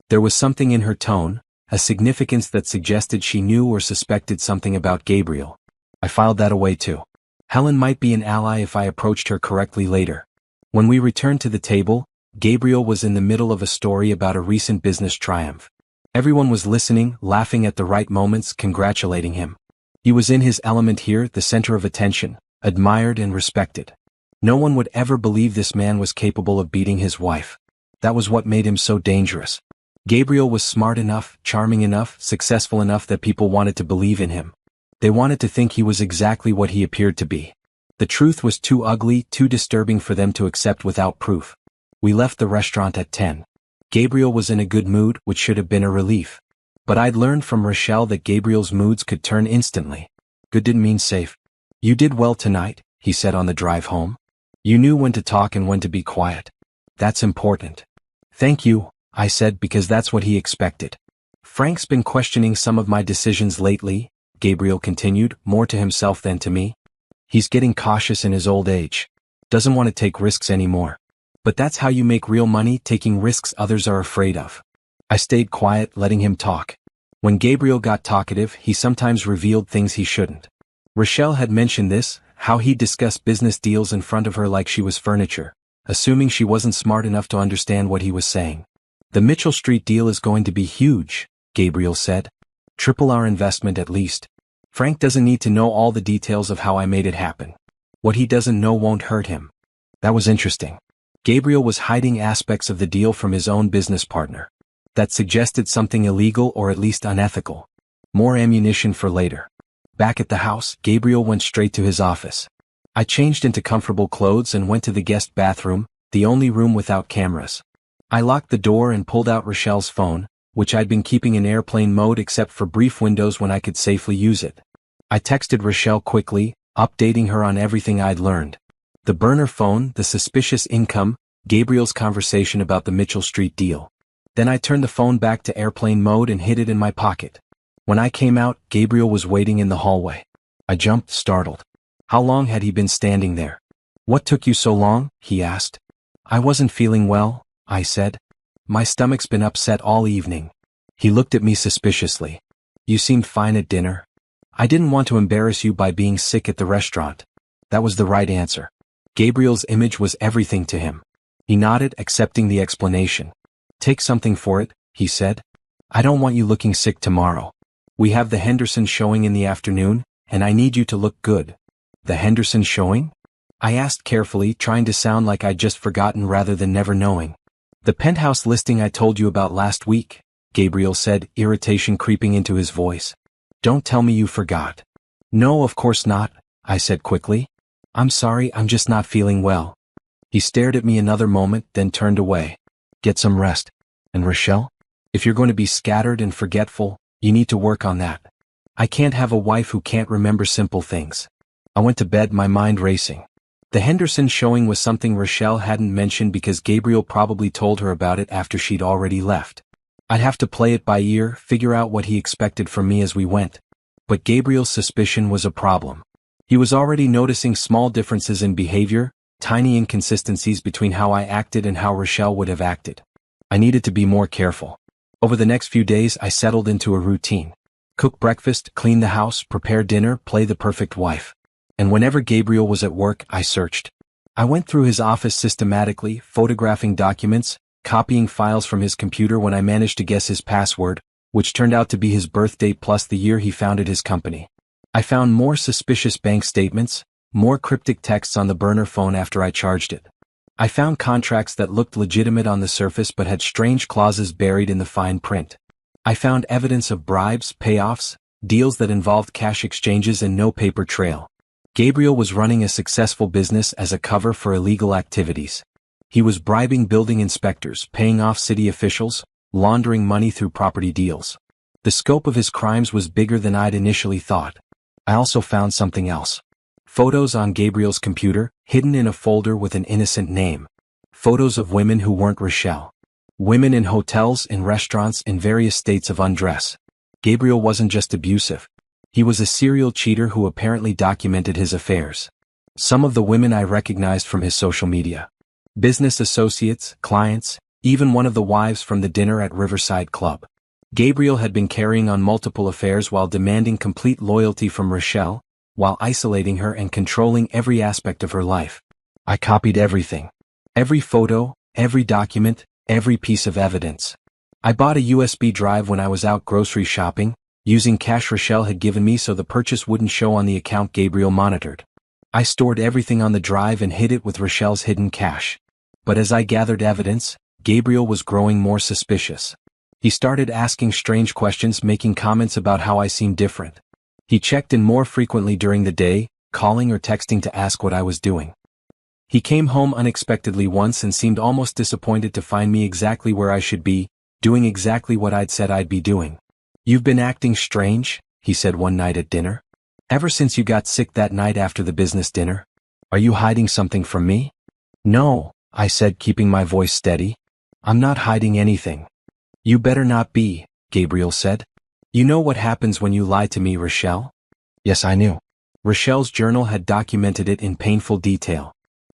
There was something in her tone, a significance that suggested she knew or suspected something about Gabriel. I filed that away too. Helen might be an ally if I approached her correctly later. When we returned to the table, Gabriel was in the middle of a story about a recent business triumph. Everyone was listening, laughing at the right moments, congratulating him. He was in his element here, the center of attention, admired and respected. No one would ever believe this man was capable of beating his wife. That was what made him so dangerous. Gabriel was smart enough, charming enough, successful enough that people wanted to believe in him. They wanted to think he was exactly what he appeared to be. The truth was too ugly, too disturbing for them to accept without proof. We left the restaurant at 10. Gabriel was in a good mood, which should have been a relief. But I'd learned from Rochelle that Gabriel's moods could turn instantly. Good didn't mean safe. You did well tonight, he said on the drive home. You knew when to talk and when to be quiet. That's important. Thank you, I said, because that's what he expected. Frank's been questioning some of my decisions lately, Gabriel continued, more to himself than to me. He's getting cautious in his old age. Doesn't want to take risks anymore. But that's how you make real money, taking risks others are afraid of. I stayed quiet, letting him talk. When Gabriel got talkative, he sometimes revealed things he shouldn't. Rochelle had mentioned this, how he'd discuss business deals in front of her like she was furniture, assuming she wasn't smart enough to understand what he was saying. The Mitchell Street deal is going to be huge, Gabriel said. Triple our investment at least. Frank doesn't need to know all the details of how I made it happen. What he doesn't know won't hurt him. That was interesting. Gabriel was hiding aspects of the deal from his own business partner. That suggested something illegal or at least unethical. More ammunition for later. Back at the house, Gabriel went straight to his office. I changed into comfortable clothes and went to the guest bathroom, the only room without cameras. I locked the door and pulled out Rochelle's phone, which I'd been keeping in airplane mode except for brief windows when I could safely use it. I texted Rochelle quickly, updating her on everything I'd learned. The burner phone, the suspicious income, Gabriel's conversation about the Mitchell Street deal. Then I turned the phone back to airplane mode and hid it in my pocket. When I came out, Gabriel was waiting in the hallway. I jumped, startled. How long had he been standing there? What took you so long? He asked. I wasn't feeling well, I said. My stomach's been upset all evening. He looked at me suspiciously. You seemed fine at dinner. I didn't want to embarrass you by being sick at the restaurant. That was the right answer. Gabriel's image was everything to him. He nodded, accepting the explanation. Take something for it, he said. I don't want you looking sick tomorrow. We have the Henderson showing in the afternoon, and I need you to look good. The Henderson showing? I asked carefully, trying to sound like I'd just forgotten rather than never knowing. The penthouse listing I told you about last week, Gabriel said, irritation creeping into his voice. Don't tell me you forgot. No, of course not, I said quickly. I'm sorry, I'm just not feeling well. He stared at me another moment, then turned away. Get some rest. And Rochelle? If you're going to be scattered and forgetful, you need to work on that. I can't have a wife who can't remember simple things. I went to bed, my mind racing. The Henderson showing was something Rochelle hadn't mentioned because Gabriel probably told her about it after she'd already left. I'd have to play it by ear, figure out what he expected from me as we went. But Gabriel's suspicion was a problem. He was already noticing small differences in behavior, tiny inconsistencies between how I acted and how Rochelle would have acted. I needed to be more careful. Over the next few days, I settled into a routine. Cook breakfast, clean the house, prepare dinner, play the perfect wife. And whenever Gabriel was at work, I searched. I went through his office systematically, photographing documents, copying files from his computer when I managed to guess his password, which turned out to be his birth date plus the year he founded his company. I found more suspicious bank statements, more cryptic texts on the burner phone after I charged it. I found contracts that looked legitimate on the surface but had strange clauses buried in the fine print. I found evidence of bribes, payoffs, deals that involved cash exchanges and no paper trail. Gabriel was running a successful business as a cover for illegal activities. He was bribing building inspectors, paying off city officials, laundering money through property deals. The scope of his crimes was bigger than I'd initially thought. I also found something else. Photos on Gabriel's computer, hidden in a folder with an innocent name. Photos of women who weren't Rochelle. Women in hotels and restaurants in various states of undress. Gabriel wasn't just abusive. He was a serial cheater who apparently documented his affairs. Some of the women I recognized from his social media. Business associates, clients, even one of the wives from the dinner at Riverside Club. Gabriel had been carrying on multiple affairs while demanding complete loyalty from Rochelle, while isolating her and controlling every aspect of her life. I copied everything. Every photo, every document, every piece of evidence. I bought a USB drive when I was out grocery shopping, using cash Rochelle had given me so the purchase wouldn't show on the account Gabriel monitored. I stored everything on the drive and hid it with Rochelle's hidden cash. But as I gathered evidence, Gabriel was growing more suspicious. He started asking strange questions, making comments about how I seemed different. He checked in more frequently during the day, calling or texting to ask what I was doing. He came home unexpectedly once and seemed almost disappointed to find me exactly where I should be, doing exactly what I'd said I'd be doing. "You've been acting strange," he said one night at dinner. "Ever since you got sick that night after the business dinner. Are you hiding something from me?" "No," I said, keeping my voice steady. "I'm not hiding anything." "You better not be," Gabriel said. "You know what happens when you lie to me, Rochelle?" Yes, I knew. Rochelle's journal had documented it in painful detail.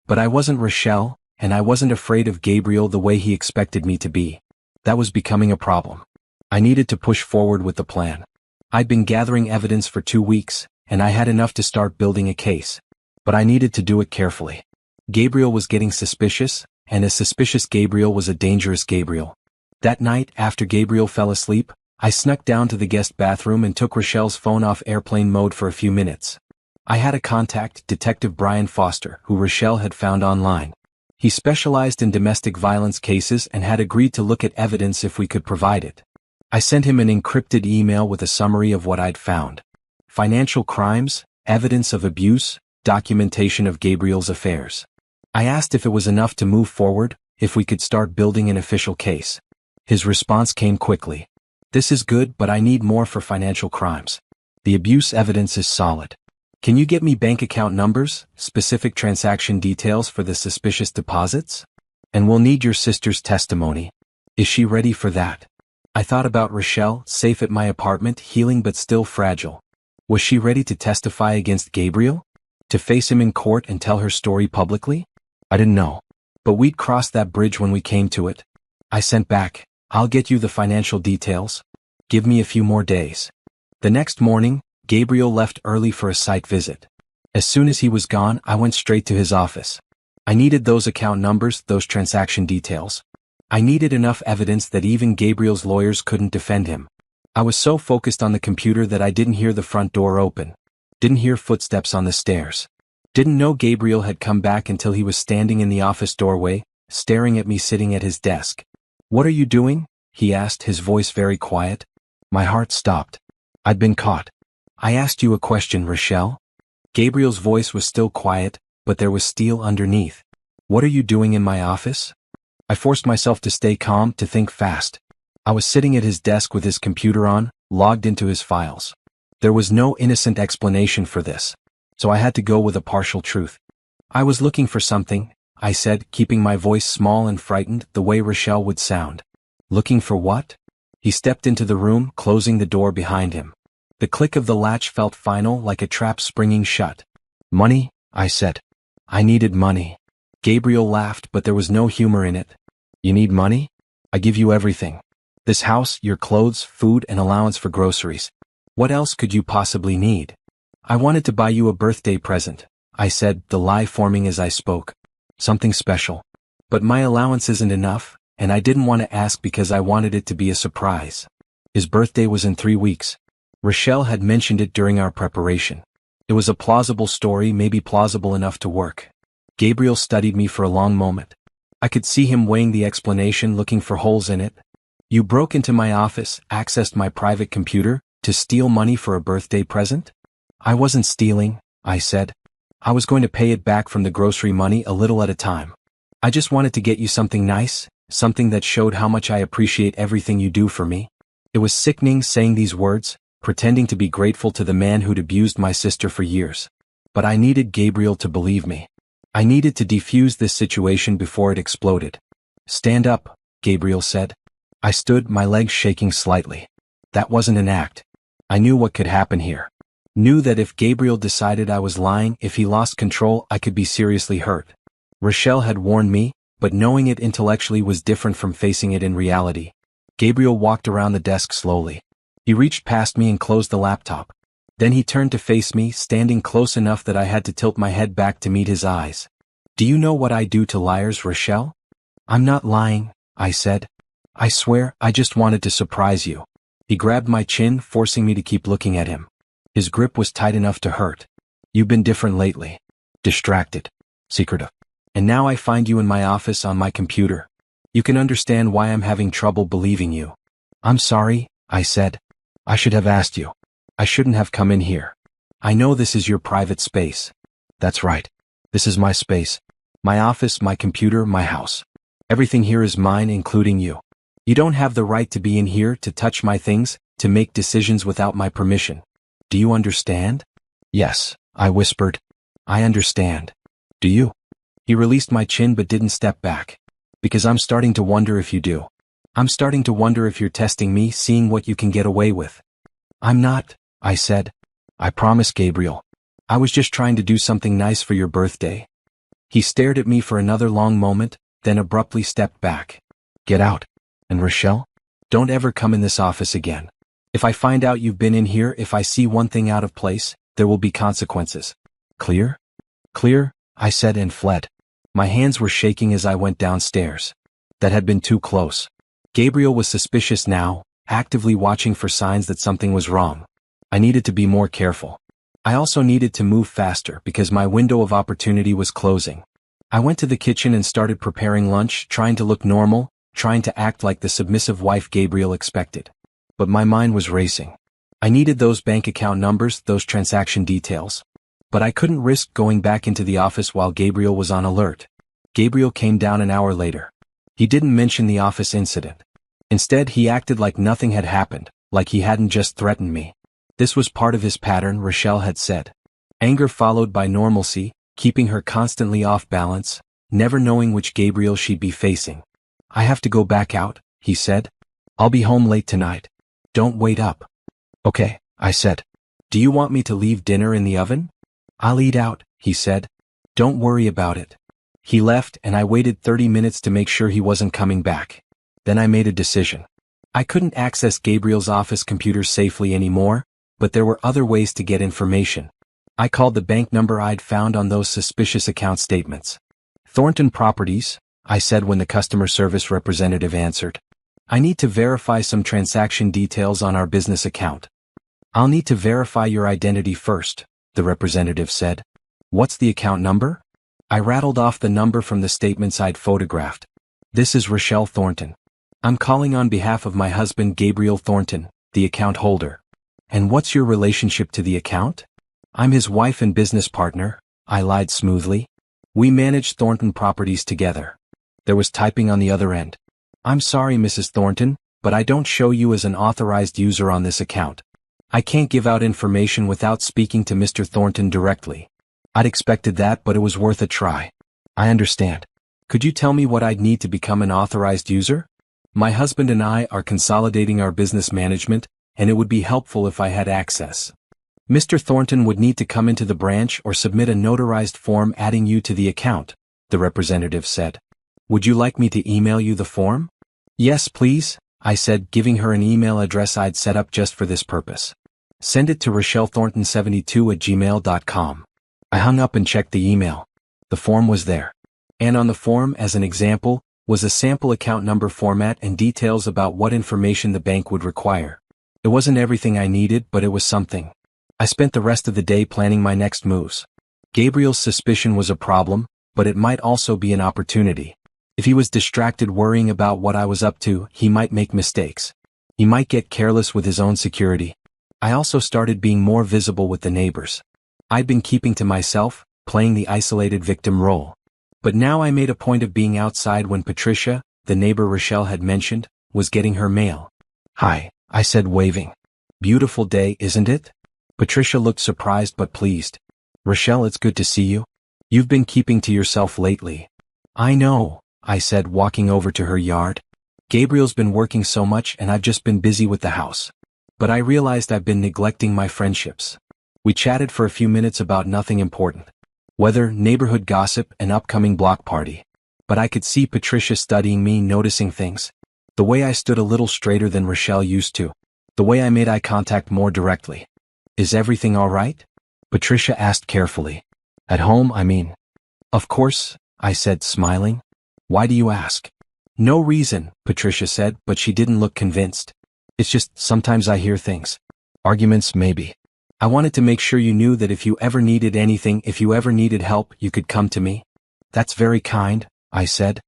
But I wasn't Rochelle, and I wasn't afraid of Gabriel the way he expected me to be. That was becoming a problem. I needed to push forward with the plan. I'd been gathering evidence for 2 weeks, and I had enough to start building a case. But I needed to do it carefully. Gabriel was getting suspicious, and a suspicious Gabriel was a dangerous Gabriel. That night, after Gabriel fell asleep, I snuck down to the guest bathroom and took Rochelle's phone off airplane mode for a few minutes. I had a contact, Detective Brian Foster, who Rochelle had found online. He specialized in domestic violence cases and had agreed to look at evidence if we could provide it. I sent him an encrypted email with a summary of what I'd found. Financial crimes, evidence of abuse, documentation of Gabriel's affairs. I asked if it was enough to move forward, if we could start building an official case. His response came quickly. "This is good, but I need more for financial crimes. The abuse evidence is solid. Can you get me bank account numbers, specific transaction details for the suspicious deposits? And we'll need your sister's testimony. Is she ready for that?" I thought about Rochelle, safe at my apartment, healing but still fragile. Was she ready to testify against Gabriel? To face him in court and tell her story publicly? I didn't know. But we'd cross that bridge when we came to it. I sent back, "I'll get you the financial details. Give me a few more days." The next morning, Gabriel left early for a site visit. As soon as he was gone, I went straight to his office. I needed those account numbers, those transaction details. I needed enough evidence that even Gabriel's lawyers couldn't defend him. I was so focused on the computer that I didn't hear the front door open. Didn't hear footsteps on the stairs. Didn't know Gabriel had come back until he was standing in the office doorway, staring at me sitting at his desk. "What are you doing?" he asked, his voice very quiet. My heart stopped. I'd been caught. "I asked you a question, Rochelle." Gabriel's voice was still quiet, but there was steel underneath. "What are you doing in my office?" I forced myself to stay calm, to think fast. I was sitting at his desk with his computer on, logged into his files. There was no innocent explanation for this, so I had to go with a partial truth. "I was looking for something," I said, keeping my voice small and frightened, the way Rochelle would sound. "Looking for what?" He stepped into the room, closing the door behind him. The click of the latch felt final, like a trap springing shut. "Money," I said. "I needed money." Gabriel laughed, but there was no humor in it. "You need money? I give you everything. This house, your clothes, food, and allowance for groceries. What else could you possibly need?" "I wanted to buy you a birthday present," I said, the lie forming as I spoke. "Something special. But my allowance isn't enough, and I didn't want to ask because I wanted it to be a surprise. His birthday was in 3 weeks. Rochelle had mentioned it during our preparation. It was a plausible story, maybe plausible enough to work. Gabriel studied me for a long moment. I could see him weighing the explanation, looking for holes in it. You broke into my office, accessed my private computer, to steal money for a birthday present? I wasn't stealing, I said. I was going to pay it back from the grocery money a little at a time. I just wanted to get you something nice, something that showed how much I appreciate everything you do for me. It was sickening saying these words, pretending to be grateful to the man who'd abused my sister for years. But I needed Gabriel to believe me. I needed to defuse this situation before it exploded. Stand up, Gabriel said. I stood, my legs shaking slightly. That wasn't an act. I knew what could happen here. Knew that if Gabriel decided I was lying, if he lost control, I could be seriously hurt. Rochelle had warned me, but knowing it intellectually was different from facing it in reality. Gabriel walked around the desk slowly. He reached past me and closed the laptop. Then he turned to face me, standing close enough that I had to tilt my head back to meet his eyes. Do you know what I do to liars, Rochelle? I'm not lying, I said. I swear, I just wanted to surprise you. He grabbed my chin, forcing me to keep looking at him. His grip was tight enough to hurt. You've been different lately. Distracted. Secretive. And now I find you in my office on my computer. You can understand why I'm having trouble believing you. I'm sorry, I said. I should have asked you. I shouldn't have come in here. I know this is your private space. That's right. This is my space. My office, my computer, my house. Everything here is mine, including you. You don't have the right to be in here, to touch my things, to make decisions without my permission. Do you understand? Yes, I whispered. I understand. Do you? He released my chin but didn't step back. Because I'm starting to wonder if you do. I'm starting to wonder if you're testing me, seeing what you can get away with. I'm not, I said. I promise, Gabriel. I was just trying to do something nice for your birthday. He stared at me for another long moment, then abruptly stepped back. Get out. And Rochelle? Don't ever come in this office again. If I find out you've been in here, if I see one thing out of place, there will be consequences. Clear? Clear, I said and fled. My hands were shaking as I went downstairs. That had been too close. Gabriel was suspicious now, actively watching for signs that something was wrong. I needed to be more careful. I also needed to move faster because my window of opportunity was closing. I went to the kitchen and started preparing lunch, trying to look normal, trying to act like the submissive wife Gabriel expected. But my mind was racing. I needed those bank account numbers, those transaction details. But I couldn't risk going back into the office while Gabriel was on alert. Gabriel came down an hour later. He didn't mention the office incident. Instead, he acted like nothing had happened, like he hadn't just threatened me. This was part of his pattern, Rochelle had said. Anger followed by normalcy, keeping her constantly off balance, never knowing which Gabriel she'd be facing. I have to go back out, he said. I'll be home late tonight. Don't wait up. Okay, I said. Do you want me to leave dinner in the oven? I'll eat out, he said. Don't worry about it. He left and I waited 30 minutes to make sure he wasn't coming back. Then I made a decision. I couldn't access Gabriel's office computer safely anymore, but there were other ways to get information. I called the bank number I'd found on those suspicious account statements. Thornton Properties, I said when the customer service representative answered. I need to verify some transaction details on our business account. I'll need to verify your identity first, the representative said. What's the account number? I rattled off the number from the statements I'd photographed. This is Rochelle Thornton. I'm calling on behalf of my husband Gabriel Thornton, the account holder. And what's your relationship to the account? I'm his wife and business partner, I lied smoothly. We manage Thornton Properties together. There was typing on the other end. I'm sorry, Mrs. Thornton, but I don't show you as an authorized user on this account. I can't give out information without speaking to Mr. Thornton directly. I'd expected that, but it was worth a try. I understand. Could you tell me what I'd need to become an authorized user? My husband and I are consolidating our business management, and it would be helpful if I had access. Mr. Thornton would need to come into the branch or submit a notarized form adding you to the account, the representative said. Would you like me to email you the form? Yes, please, I said, giving her an email address I'd set up just for this purpose. Send it to RochelleThornton72@gmail.com. I hung up and checked the email. The form was there. And on the form, as an example, was a sample account number format and details about what information the bank would require. It wasn't everything I needed, but it was something. I spent the rest of the day planning my next moves. Gabriel's suspicion was a problem, but it might also be an opportunity. If he was distracted worrying about what I was up to, he might make mistakes. He might get careless with his own security. I also started being more visible with the neighbors. I'd been keeping to myself, playing the isolated victim role. But now I made a point of being outside when Patricia, the neighbor Rochelle had mentioned, was getting her mail. "Hi," I said, waving. "Beautiful day, isn't it?" Patricia looked surprised but pleased. "Rochelle, it's good to see you. You've been keeping to yourself lately." "I know," I said, walking over to her yard. "Gabriel's been working so much and I've just been busy with the house. But I realized I've been neglecting my friendships." We chatted for a few minutes about nothing important. Weather, neighborhood gossip, an upcoming block party. But I could see Patricia studying me, noticing things. The way I stood a little straighter than Rochelle used to. The way I made eye contact more directly. "Is everything all right?" Patricia asked carefully. "At home, I mean." "Of course," I said, smiling. "Why do you ask?" "No reason," Patricia said, but she didn't look convinced. "It's just, sometimes I hear things. Arguments, maybe. I wanted to make sure you knew that if you ever needed anything, if you ever needed help, you could come to me." "That's very kind," I said.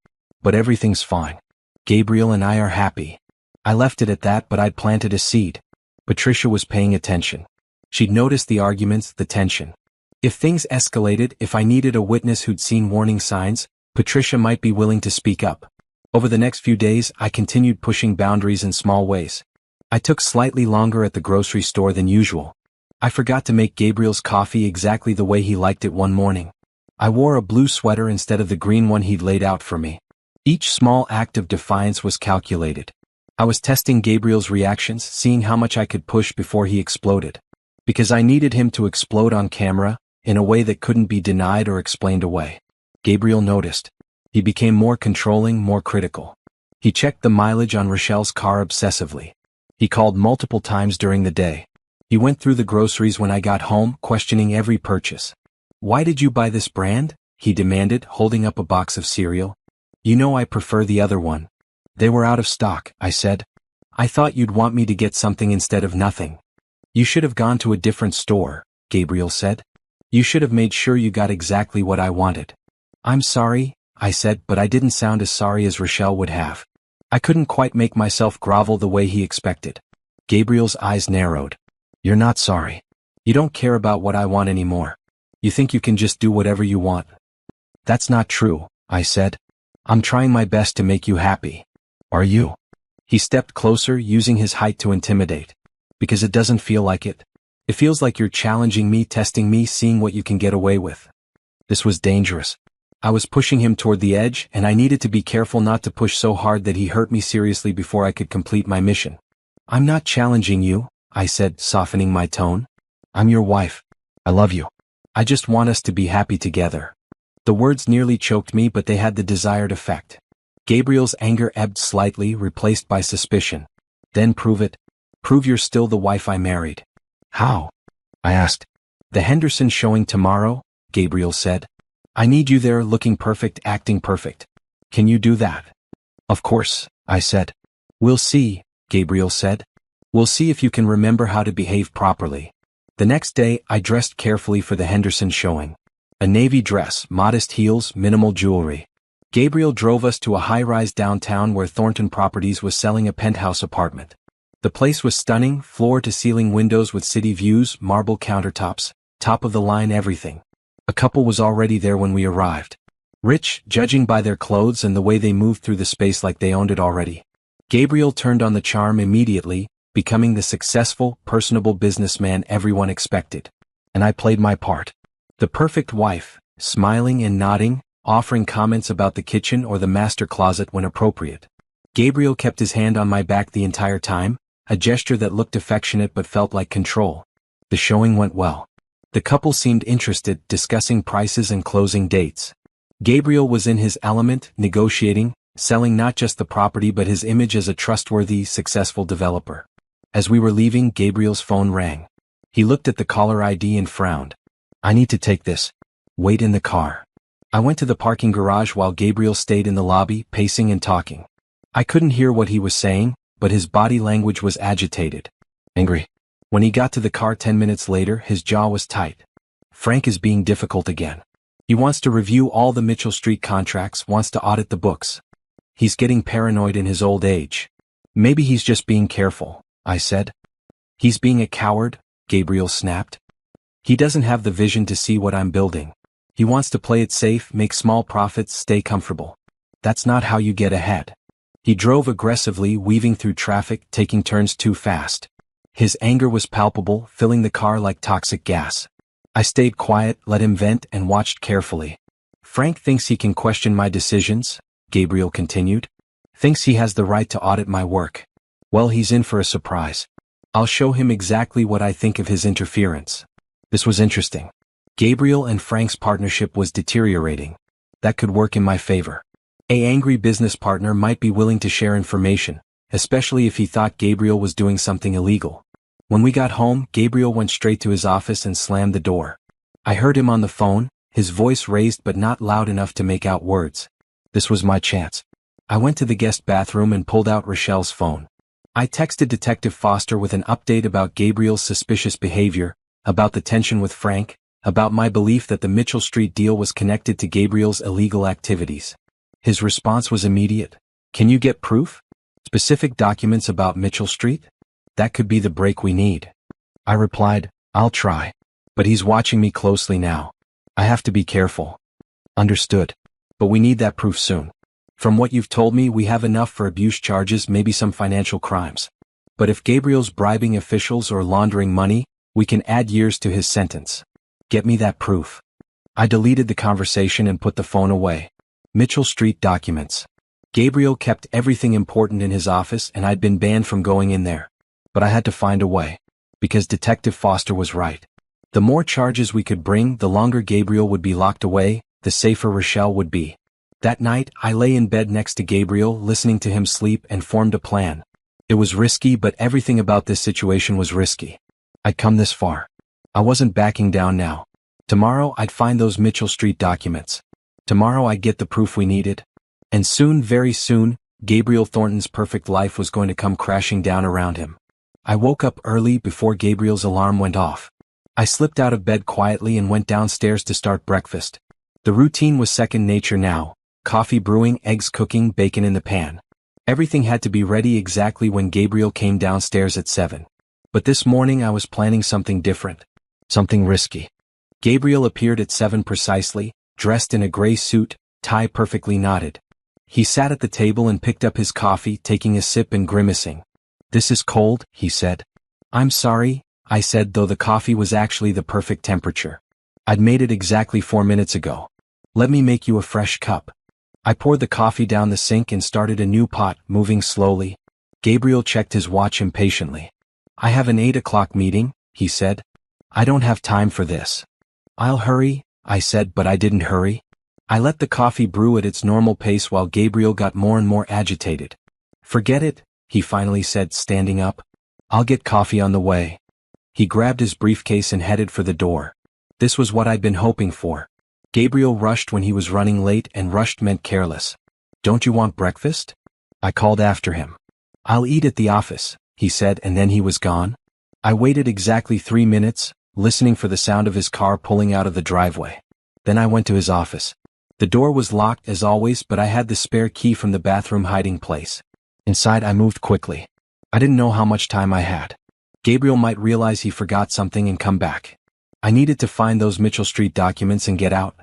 "But everything's fine. Gabriel and I are happy." I left it at that, but I'd planted a seed. Patricia was paying attention. She'd noticed the arguments, the tension. If things escalated, if I needed a witness who'd seen warning signs, Patricia might be willing to speak up. Over the next few days, I continued pushing boundaries in small ways. I took slightly longer at the grocery store than usual. I forgot to make Gabriel's coffee exactly the way he liked it one morning. I wore a blue sweater instead of the green one he'd laid out for me. Each small act of defiance was calculated. I was testing Gabriel's reactions, seeing how much I could push before he exploded. Because I needed him to explode on camera, in a way that couldn't be denied or explained away. Gabriel noticed. He became more controlling, more critical. He checked the mileage on Rochelle's car obsessively. He called multiple times during the day. He went through the groceries when I got home, questioning every purchase. "Why did you buy this brand?" he demanded, holding up a box of cereal. "You know I prefer the other one." "They were out of stock," I said. "I thought you'd want me to get something instead of nothing." "You should have gone to a different store," Gabriel said. "You should have made sure you got exactly what I wanted." "I'm sorry," I said, but I didn't sound as sorry as Rochelle would have. I couldn't quite make myself grovel the way he expected. Gabriel's eyes narrowed. "You're not sorry. You don't care about what I want anymore. You think you can just do whatever you want." "That's not true," I said. "I'm trying my best to make you happy." "Are you?" He stepped closer, using his height to intimidate. "Because it doesn't feel like it. It feels like you're challenging me, testing me, seeing what you can get away with." This was dangerous. I was pushing him toward the edge, and I needed to be careful not to push so hard that he hurt me seriously before I could complete my mission. "I'm not challenging you," I said, softening my tone. "I'm your wife. I love you. I just want us to be happy together." The words nearly choked me, but they had the desired effect. Gabriel's anger ebbed slightly, replaced by suspicion. "Then prove it. Prove you're still the wife I married." "How?" I asked. "The Henderson showing tomorrow," Gabriel said. "I need you there, looking perfect, acting perfect. Can you do that?" "Of course," I said. "We'll see," Gabriel said. "We'll see if you can remember how to behave properly." The next day, I dressed carefully for the Henderson showing. A navy dress, modest heels, minimal jewelry. Gabriel drove us to a high-rise downtown where Thornton Properties was selling a penthouse apartment. The place was stunning, floor-to-ceiling windows with city views, marble countertops, top-of-the-line everything. A couple was already there when we arrived. Rich, judging by their clothes and the way they moved through the space like they owned it already. Gabriel turned on the charm immediately, becoming the successful, personable businessman everyone expected. And I played my part. The perfect wife, smiling and nodding, offering comments about the kitchen or the master closet when appropriate. Gabriel kept his hand on my back the entire time, a gesture that looked affectionate but felt like control. The showing went well. The couple seemed interested, discussing prices and closing dates. Gabriel was in his element, negotiating, selling not just the property but his image as a trustworthy, successful developer. As we were leaving, Gabriel's phone rang. He looked at the caller ID and frowned. "I need to take this. Wait in the car." I went to the parking garage while Gabriel stayed in the lobby, pacing and talking. I couldn't hear what he was saying, but his body language was agitated. Angry. When he got to the car 10 minutes later, his jaw was tight. Frank is being difficult again. He wants to review all the Mitchell Street contracts, wants to audit the books. He's getting paranoid in his old age. Maybe he's just being careful, I said. He's being a coward, Gabriel snapped. He doesn't have the vision to see what I'm building. He wants to play it safe, make small profits, stay comfortable. That's not how you get ahead. He drove aggressively, weaving through traffic, taking turns too fast. His anger was palpable, filling the car like toxic gas. I stayed quiet, let him vent, and watched carefully. Frank thinks he can question my decisions, Gabriel continued. Thinks he has the right to audit my work. Well, he's in for a surprise. I'll show him exactly what I think of his interference. This was interesting. Gabriel and Frank's partnership was deteriorating. That could work in my favor. An angry business partner might be willing to share information, especially if he thought Gabriel was doing something illegal. When we got home, Gabriel went straight to his office and slammed the door. I heard him on the phone, his voice raised but not loud enough to make out words. This was my chance. I went to the guest bathroom and pulled out Rochelle's phone. I texted Detective Foster with an update about Gabriel's suspicious behavior, about the tension with Frank, about my belief that the Mitchell Street deal was connected to Gabriel's illegal activities. His response was immediate. Can you get proof? Specific documents about Mitchell Street? That could be the break we need. I replied, I'll try. But he's watching me closely now. I have to be careful. Understood. But we need that proof soon. From what you've told me, we have enough for abuse charges, maybe some financial crimes. But if Gabriel's bribing officials or laundering money, we can add years to his sentence. Get me that proof. I deleted the conversation and put the phone away. Mitchell Street documents. Gabriel kept everything important in his office and I'd been banned from going in there. But I had to find a way. Because Detective Foster was right. The more charges we could bring, the longer Gabriel would be locked away, the safer Rochelle would be. That night, I lay in bed next to Gabriel, listening to him sleep, and formed a plan. It was risky, but everything about this situation was risky. I'd come this far. I wasn't backing down now. Tomorrow, I'd find those Mitchell Street documents. Tomorrow, I'd get the proof we needed. And soon, very soon, Gabriel Thornton's perfect life was going to come crashing down around him. I woke up early before Gabriel's alarm went off. I slipped out of bed quietly and went downstairs to start breakfast. The routine was second nature now. Coffee brewing, eggs cooking, bacon in the pan. Everything had to be ready exactly when Gabriel came downstairs at 7. But this morning I was planning something different. Something risky. Gabriel appeared at 7 precisely, dressed in a gray suit, tie perfectly knotted. He sat at the table and picked up his coffee, taking a sip and grimacing. This is cold, he said. I'm sorry, I said, though the coffee was actually the perfect temperature. I'd made it exactly 4 minutes ago. Let me make you a fresh cup. I poured the coffee down the sink and started a new pot, moving slowly. Gabriel checked his watch impatiently. I have an 8 o'clock meeting, he said. I don't have time for this. I'll hurry, I said, but I didn't hurry. I let the coffee brew at its normal pace while Gabriel got more and more agitated. Forget it, he finally said, standing up. I'll get coffee on the way. He grabbed his briefcase and headed for the door. This was what I'd been hoping for. Gabriel rushed when he was running late, and rushed meant careless. Don't you want breakfast? I called after him. I'll eat at the office, he said, and then he was gone. I waited exactly 3 minutes, listening for the sound of his car pulling out of the driveway. Then I went to his office. The door was locked as always, but I had the spare key from the bathroom hiding place. Inside I moved quickly. I didn't know how much time I had. Gabriel might realize he forgot something and come back. I needed to find those Mitchell Street documents and get out.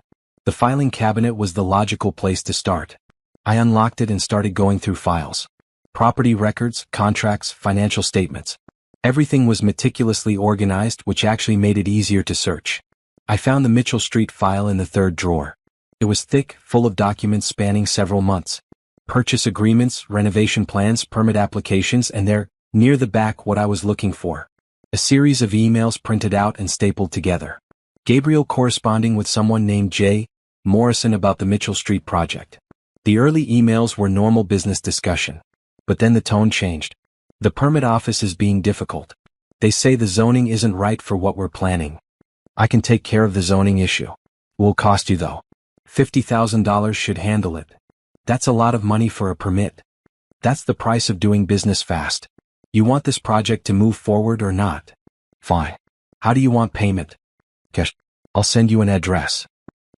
The filing cabinet was the logical place to start. I unlocked it and started going through files. Property records, contracts, financial statements. Everything was meticulously organized, which actually made it easier to search. I found the Mitchell Street file in the 3rd drawer. It was thick, full of documents spanning several months. Purchase agreements, renovation plans, permit applications, and there, near the back, what I was looking for. A series of emails printed out and stapled together. Gabriel corresponding with someone named J. Morrison about the Mitchell Street project. The early emails were normal business discussion. But then the tone changed. The permit office is being difficult. They say the zoning isn't right for what we're planning. I can take care of the zoning issue. Will cost you though. $50,000 should handle it. That's a lot of money for a permit. That's the price of doing business fast. You want this project to move forward or not? Fine. How do you want payment? Cash. I'll send you an address.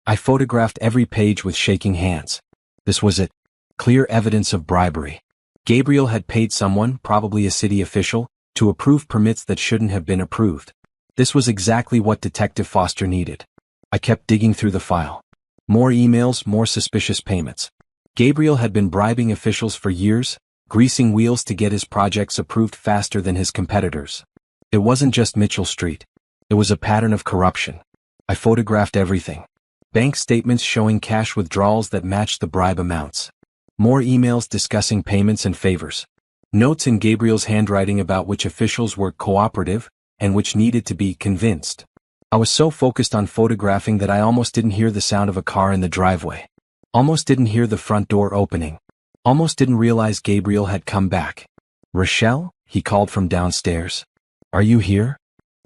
I photographed every page with shaking hands. This was it. Clear evidence of bribery. Gabriel had paid someone, probably a city official, to approve permits that shouldn't have been approved. This was exactly what Detective Foster needed. I kept digging through the file. More emails, more suspicious payments. Gabriel had been bribing officials for years, greasing wheels to get his projects approved faster than his competitors. It wasn't just Mitchell Street. It was a pattern of corruption. I photographed everything. Bank statements showing cash withdrawals that matched the bribe amounts. More emails discussing payments and favors. Notes in Gabriel's handwriting about which officials were cooperative and which needed to be convinced. I was so focused on photographing that I almost didn't hear the sound of a car in the driveway. Almost didn't hear the front door opening. Almost didn't realize Gabriel had come back. Rochelle? He called from downstairs. Are you here?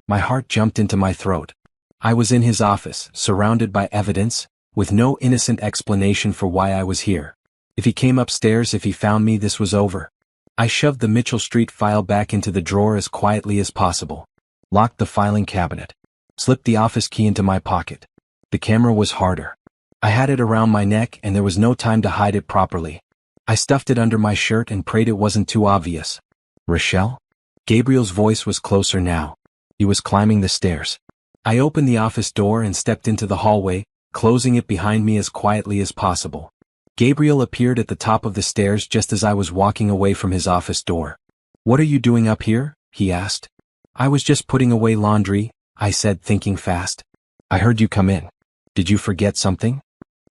My heart jumped into my throat. I was in his office, surrounded by evidence, with no innocent explanation for why I was here. If he came upstairs, if he found me, this was over. I shoved the Mitchell Street file back into the drawer as quietly as possible. Locked the filing cabinet. Slipped the office key into my pocket. The camera was harder. I had it around my neck and there was no time to hide it properly. I stuffed it under my shirt and prayed it wasn't too obvious. Rochelle? Gabriel's voice was closer now. He was climbing the stairs. I opened the office door and stepped into the hallway, closing it behind me as quietly as possible. Gabriel appeared at the top of the stairs just as I was walking away from his office door. What are you doing up here? He asked. I was just putting away laundry, I said, thinking fast. I heard you come in. Did you forget something?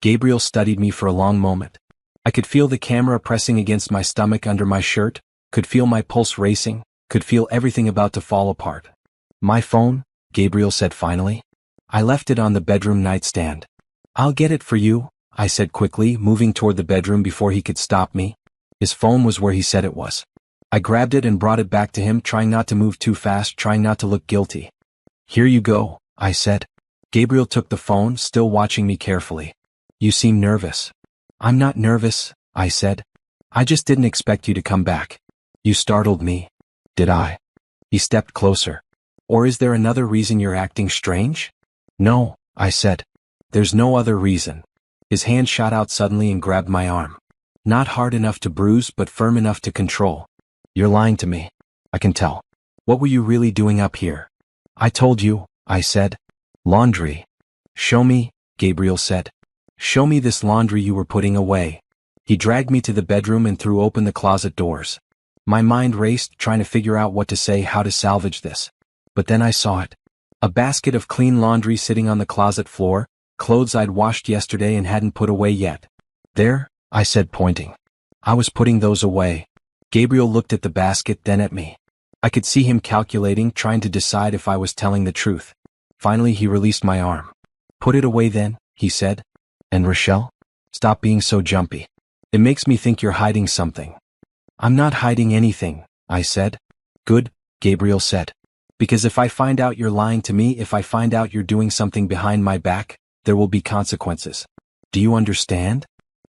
Gabriel studied me for a long moment. I could feel the camera pressing against my stomach under my shirt, could feel my pulse racing, could feel everything about to fall apart. My phone? Gabriel said finally. I left it on the bedroom nightstand. I'll get it for you, I said quickly, moving toward the bedroom before he could stop me. His phone was where he said it was. I grabbed it and brought it back to him, trying not to move too fast, trying not to look guilty. Here you go, I said. Gabriel took the phone, still watching me carefully. You seem nervous. I'm not nervous, I said. I just didn't expect you to come back. You startled me. Did I? He stepped closer. Or is there another reason you're acting strange? No, I said. There's no other reason. His hand shot out suddenly and grabbed my arm. Not hard enough to bruise, but firm enough to control. You're lying to me. I can tell. What were you really doing up here? I told you, I said. Laundry. Show me, Gabriel said. Show me this laundry you were putting away. He dragged me to the bedroom and threw open the closet doors. My mind raced, trying to figure out what to say, how to salvage this. But then I saw it. A basket of clean laundry sitting on the closet floor, clothes I'd washed yesterday and hadn't put away yet. There, I said, pointing. I was putting those away. Gabriel looked at the basket, then at me. I could see him calculating, trying to decide if I was telling the truth. Finally, he released my arm. Put it away then, he said. And Rochelle? Stop being so jumpy. It makes me think you're hiding something. I'm not hiding anything, I said. Good, Gabriel said. Because if I find out you're lying to me, if I find out you're doing something behind my back, there will be consequences. Do you understand?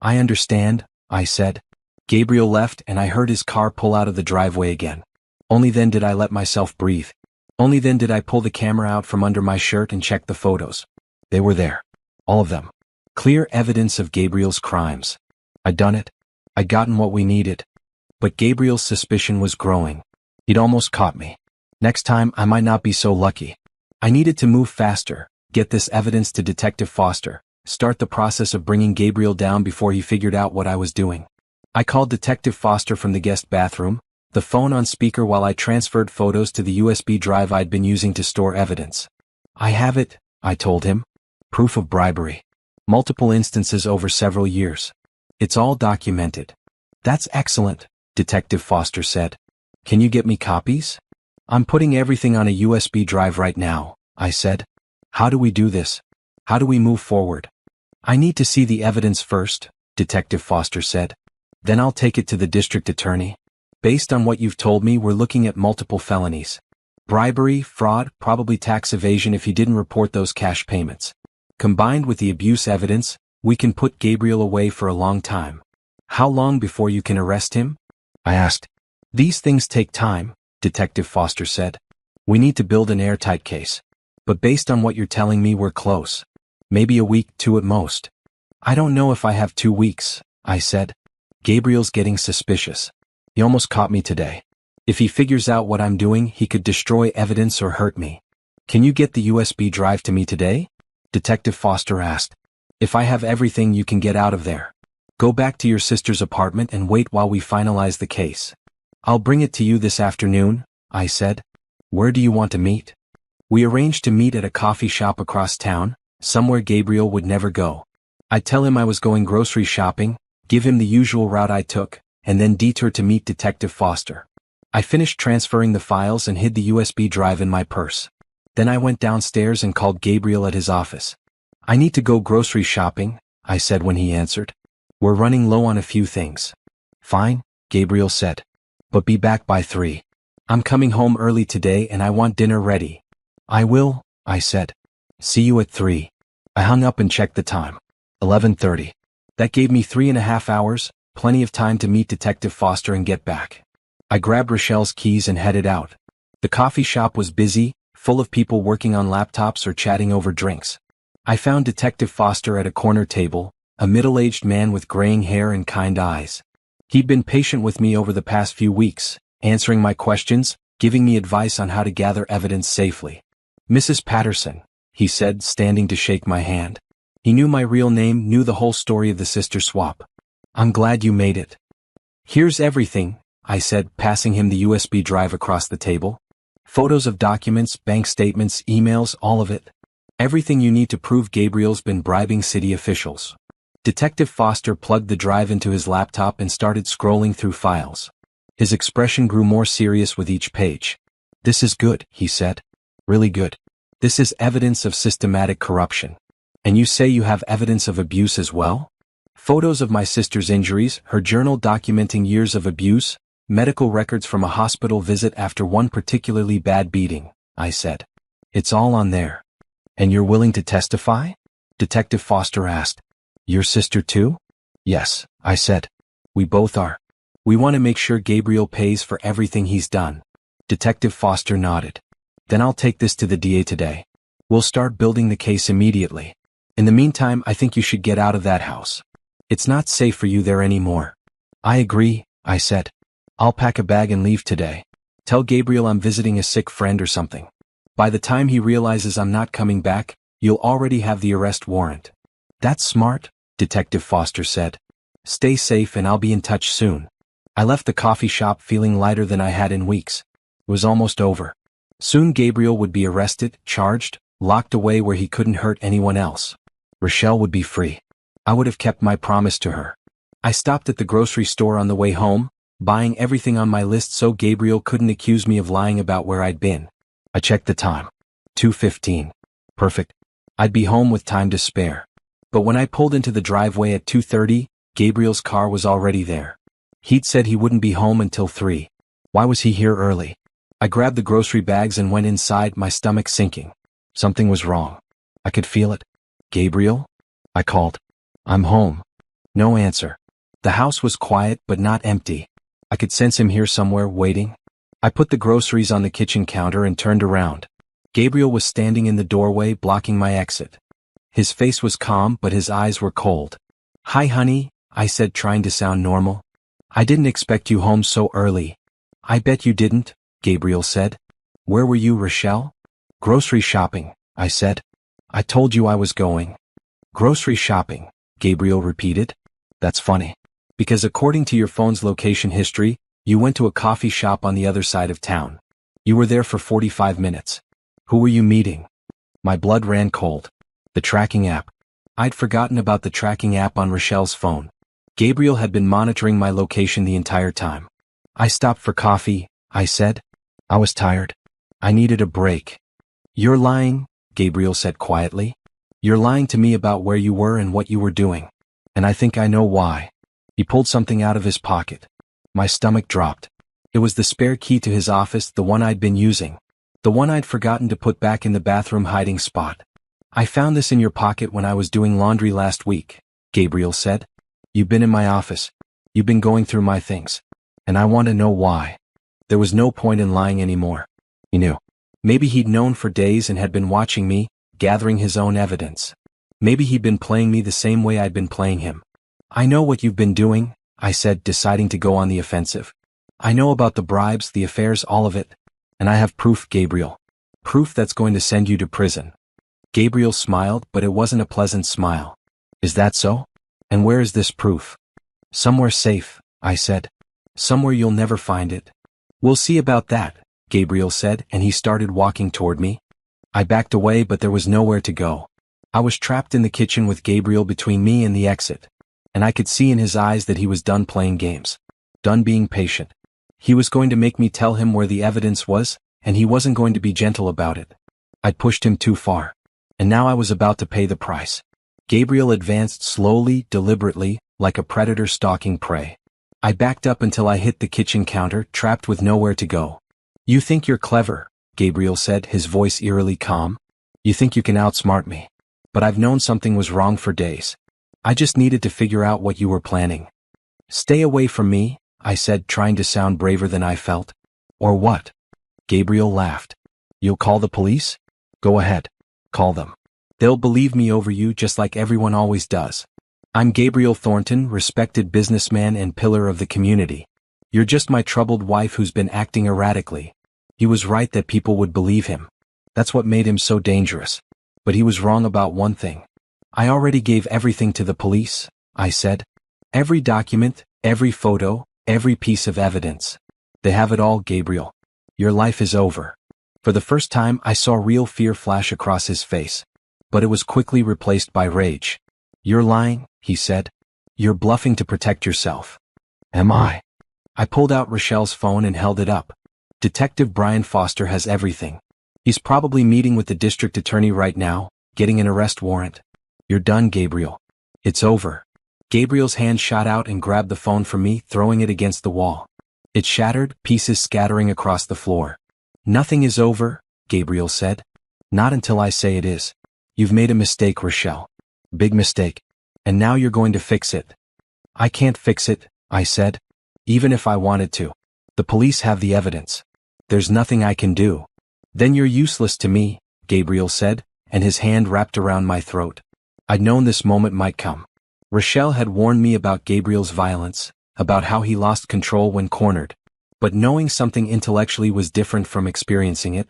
I understand, I said. Gabriel left and I heard his car pull out of the driveway again. Only then did I let myself breathe. Only then did I pull the camera out from under my shirt and check the photos. They were there. All of them. Clear evidence of Gabriel's crimes. I'd done it. I'd gotten what we needed. But Gabriel's suspicion was growing. He'd almost caught me. Next time, I might not be so lucky. I needed to move faster, get this evidence to Detective Foster, start the process of bringing Gabriel down before he figured out what I was doing. I called Detective Foster from the guest bathroom, the phone on speaker while I transferred photos to the USB drive I'd been using to store evidence. I have it, I told him. Proof of bribery. Multiple instances over several years. It's all documented. That's excellent, Detective Foster said. Can you get me copies? I'm putting everything on a USB drive right now, I said. How do we do this? How do we move forward? I need to see the evidence first, Detective Foster said. Then I'll take it to the district attorney. Based on what you've told me, we're looking at multiple felonies. Bribery, fraud, probably tax evasion if he didn't report those cash payments. Combined with the abuse evidence, we can put Gabriel away for a long time. How long before you can arrest him? I asked. These things take time, Detective Foster said. We need to build an airtight case. But based on what you're telling me, we're close. Maybe a week, 2 at most. I don't know if I have 2 weeks, I said. Gabriel's getting suspicious. He almost caught me today. If he figures out what I'm doing, he could destroy evidence or hurt me. Can you get the USB drive to me today? Detective Foster asked. If I have everything you can get out of there. Go back to your sister's apartment and wait while we finalize the case. I'll bring it to you this afternoon, I said. Where do you want to meet? We arranged to meet at a coffee shop across town, somewhere Gabriel would never go. I'd tell him I was going grocery shopping, give him the usual route I took, and then detour to meet Detective Foster. I finished transferring the files and hid the USB drive in my purse. Then I went downstairs and called Gabriel at his office. I need to go grocery shopping, I said when he answered. We're running low on a few things. Fine, Gabriel said. But be back by 3. I'm coming home early today and I want dinner ready. I will, I said. See you at 3. I hung up and checked the time. 11:30. That gave me 3.5 hours, plenty of time to meet Detective Foster and get back. I grabbed Rochelle's keys and headed out. The coffee shop was busy, full of people working on laptops or chatting over drinks. I found Detective Foster at a corner table, a middle-aged man with graying hair and kind eyes. He'd been patient with me over the past few weeks, answering my questions, giving me advice on how to gather evidence safely. Mrs. Patterson, he said, standing to shake my hand. He knew my real name, knew the whole story of the sister swap. I'm glad you made it. Here's everything, I said, passing him the USB drive across the table. Photos of documents, bank statements, emails, all of it. Everything you need to prove Gabriel's been bribing city officials. Detective Foster plugged the drive into his laptop and started scrolling through files. His expression grew more serious with each page. This is good, he said. Really good. This is evidence of systematic corruption. And you say you have evidence of abuse as well? Photos of my sister's injuries, her journal documenting years of abuse, medical records from a hospital visit after one particularly bad beating, I said. It's all on there. And you're willing to testify? Detective Foster asked. Your sister too? Yes, I said. We both are. We want to make sure Gabriel pays for everything he's done. Detective Foster nodded. Then I'll take this to the DA today. We'll start building the case immediately. In the meantime, I think you should get out of that house. It's not safe for you there anymore. I agree, I said. I'll pack a bag and leave today. Tell Gabriel I'm visiting a sick friend or something. By the time he realizes I'm not coming back, you'll already have the arrest warrant. That's smart, Detective Foster said. Stay safe and I'll be in touch soon. I left the coffee shop feeling lighter than I had in weeks. It was almost over. Soon Gabriel would be arrested, charged, locked away where he couldn't hurt anyone else. Rochelle would be free. I would have kept my promise to her. I stopped at the grocery store on the way home, buying everything on my list so Gabriel couldn't accuse me of lying about where I'd been. I checked the time. 2:15. Perfect. I'd be home with time to spare. But when I pulled into the driveway at 2:30, Gabriel's car was already there. He'd said he wouldn't be home until 3. Why was he here early? I grabbed the grocery bags and went inside, my stomach sinking. Something was wrong. I could feel it. Gabriel? I called. I'm home. No answer. The house was quiet but not empty. I could sense him here somewhere, waiting. I put the groceries on the kitchen counter and turned around. Gabriel was standing in the doorway, blocking my exit. His face was calm, but his eyes were cold. Hi, honey, I said, trying to sound normal. I didn't expect you home so early. I bet you didn't, Gabriel said. Where were you, Rochelle? Grocery shopping, I said. I told you I was going. Grocery shopping, Gabriel repeated. That's funny. Because according to your phone's location history, you went to a coffee shop on the other side of town. You were there for 45 minutes. Who were you meeting? My blood ran cold. The tracking app. I'd forgotten about the tracking app on Rochelle's phone. Gabriel had been monitoring my location the entire time. I stopped for coffee, I said. I was tired. I needed a break. You're lying, Gabriel said quietly. You're lying to me about where you were and what you were doing. And I think I know why. He pulled something out of his pocket. My stomach dropped. It was the spare key to his office, the one I'd been using. The one I'd forgotten to put back in the bathroom hiding spot. I found this in your pocket when I was doing laundry last week, Gabriel said. You've been in my office. You've been going through my things. And I want to know why. There was no point in lying anymore. He knew. Maybe he'd known for days and had been watching me, gathering his own evidence. Maybe he'd been playing me the same way I'd been playing him. I know what you've been doing, I said, deciding to go on the offensive. I know about the bribes, the affairs, all of it. And I have proof, Gabriel. Proof that's going to send you to prison. Gabriel smiled, but it wasn't a pleasant smile. Is that so? And where is this proof? Somewhere safe, I said. Somewhere you'll never find it. We'll see about that, Gabriel said, and he started walking toward me. I backed away, but there was nowhere to go. I was trapped in the kitchen with Gabriel between me and the exit. And I could see in his eyes that he was done playing games. Done being patient. He was going to make me tell him where the evidence was, and he wasn't going to be gentle about it. I'd pushed him too far. And now I was about to pay the price. Gabriel advanced slowly, deliberately, like a predator stalking prey. I backed up until I hit the kitchen counter, trapped with nowhere to go. You think you're clever, Gabriel said, his voice eerily calm. You think you can outsmart me. But I've known something was wrong for days. I just needed to figure out what you were planning. Stay away from me, I said, trying to sound braver than I felt. Or what? Gabriel laughed. You'll call the police? Go ahead. Call them. They'll believe me over you just like everyone always does. I'm Gabriel Thornton, respected businessman and pillar of the community. You're just my troubled wife who's been acting erratically. He was right that people would believe him. That's what made him so dangerous. But he was wrong about one thing. I already gave everything to the police, I said. Every document, every photo, every piece of evidence. They have it all, Gabriel. Your life is over. For the first time, I saw real fear flash across his face. But it was quickly replaced by rage. You're lying, he said. You're bluffing to protect yourself. Am I? I pulled out Rochelle's phone and held it up. Detective Brian Foster has everything. He's probably meeting with the district attorney right now, getting an arrest warrant. You're done, Gabriel. It's over. Gabriel's hand shot out and grabbed the phone from me, throwing it against the wall. It shattered, pieces scattering across the floor. Nothing is over, Gabriel said. Not until I say it is. You've made a mistake, Rochelle. Big mistake. And now you're going to fix it. I can't fix it, I said. Even if I wanted to. The police have the evidence. There's nothing I can do. Then you're useless to me, Gabriel said, and his hand wrapped around my throat. I'd known this moment might come. Rochelle had warned me about Gabriel's violence, about how he lost control when cornered. But knowing something intellectually was different from experiencing it.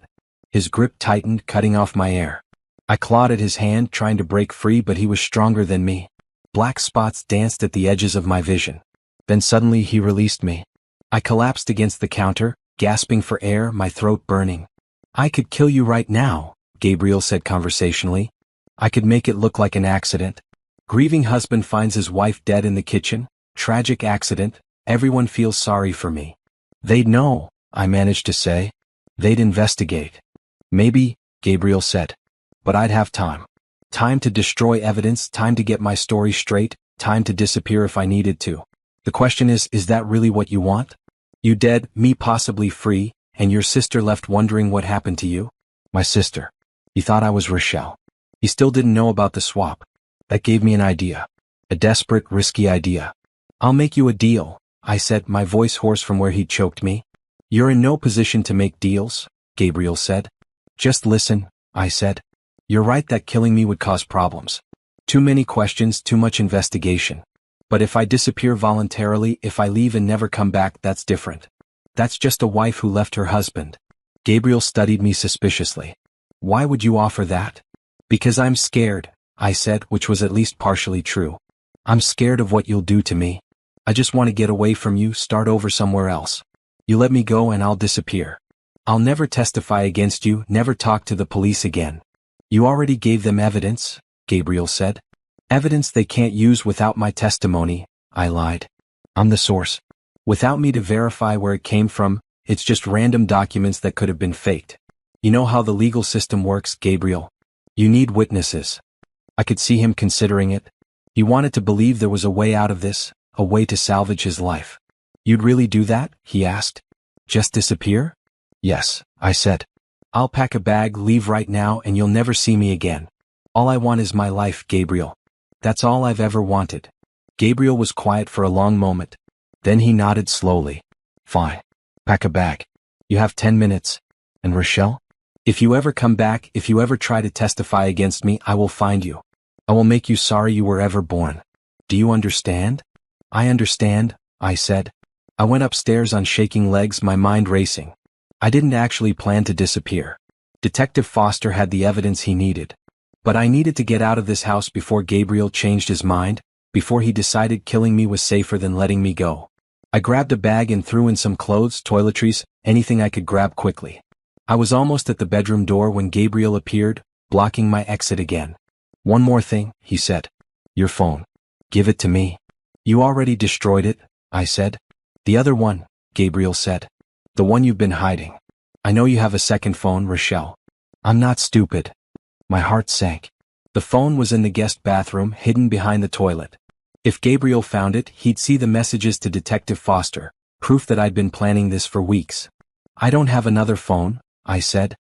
His grip tightened, cutting off my air. I clawed at his hand, trying to break free, but he was stronger than me. Black spots danced at the edges of my vision. Then suddenly he released me. I collapsed against the counter, gasping for air, my throat burning. I could kill you right now, Gabriel said conversationally. I could make it look like an accident. Grieving husband finds his wife dead in the kitchen. Tragic accident. Everyone feels sorry for me. They'd know, I managed to say. They'd investigate. Maybe, Gabriel said. But I'd have time. Time to destroy evidence, time to get my story straight, time to disappear if I needed to. The question is that really what you want? You dead, me possibly free, and your sister left wondering what happened to you? My sister. He thought I was Rochelle. He still didn't know about the swap. That gave me an idea. A desperate, risky idea. I'll make you a deal, I said, my voice hoarse from where he'd choked me. You're in no position to make deals, Gabriel said. Just listen, I said. You're right that killing me would cause problems. Too many questions, too much investigation. But if I disappear voluntarily, if I leave and never come back, that's different. That's just a wife who left her husband. Gabriel studied me suspiciously. Why would you offer that? Because I'm scared, I said, which was at least partially true. I'm scared of what you'll do to me. I just want to get away from you, start over somewhere else. You let me go and I'll disappear. I'll never testify against you, never talk to the police again. You already gave them evidence, Gabriel said. Evidence they can't use without my testimony, I lied. I'm the source. Without me to verify where it came from, it's just random documents that could have been faked. You know how the legal system works, Gabriel. You need witnesses. I could see him considering it. He wanted to believe there was a way out of this, a way to salvage his life. You'd really do that? He asked. Just disappear? Yes, I said. I'll pack a bag, leave right now, and you'll never see me again. All I want is my life, Gabriel. That's all I've ever wanted. Gabriel was quiet for a long moment. Then he nodded slowly. Fine. Pack a bag. You have 10 minutes. And Rochelle? If you ever come back, if you ever try to testify against me, I will find you. I will make you sorry you were ever born. Do you understand? I understand, I said. I went upstairs on shaking legs, my mind racing. I didn't actually plan to disappear. Detective Foster had the evidence he needed. But I needed to get out of this house before Gabriel changed his mind, before he decided killing me was safer than letting me go. I grabbed a bag and threw in some clothes, toiletries, anything I could grab quickly. I was almost at the bedroom door when Gabriel appeared, blocking my exit again. One more thing, he said. Your phone. Give it to me. You already destroyed it, I said. The other one, Gabriel said. The one you've been hiding. I know you have a second phone, Rochelle. I'm not stupid. My heart sank. The phone was in the guest bathroom, hidden behind the toilet. If Gabriel found it, he'd see the messages to Detective Foster, proof that I'd been planning this for weeks. I don't have another phone, I said.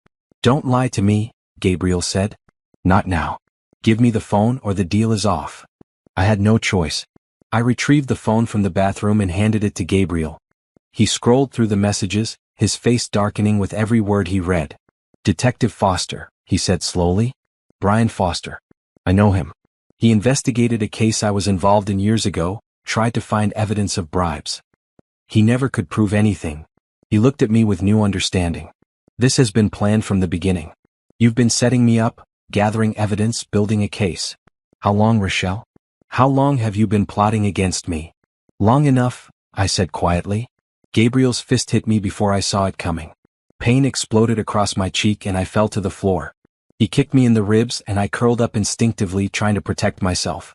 Don't lie to me, Gabriel said. Not now. Give me the phone or the deal is off. I had no choice. I retrieved the phone from the bathroom and handed it to Gabriel. He scrolled through the messages, his face darkening with every word he read. Detective Foster, he said slowly. Brian Foster. I know him. He investigated a case I was involved in years ago, tried to find evidence of bribes. He never could prove anything. He looked at me with new understanding. This has been planned from the beginning. You've been setting me up, gathering evidence, building a case. How long, Rochelle? How long have you been plotting against me? Long enough, I said quietly. Gabriel's fist hit me before I saw it coming. Pain exploded across my cheek and I fell to the floor. He kicked me in the ribs and I curled up instinctively, trying to protect myself.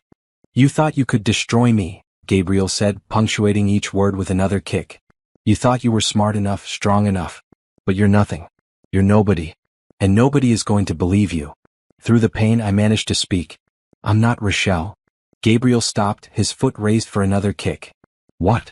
You thought you could destroy me, Gabriel said, punctuating each word with another kick. You thought you were smart enough, strong enough. But you're nothing. You're nobody. And nobody is going to believe you. Through the pain I managed to speak. I'm not Rochelle. Gabriel stopped, his foot raised for another kick. What?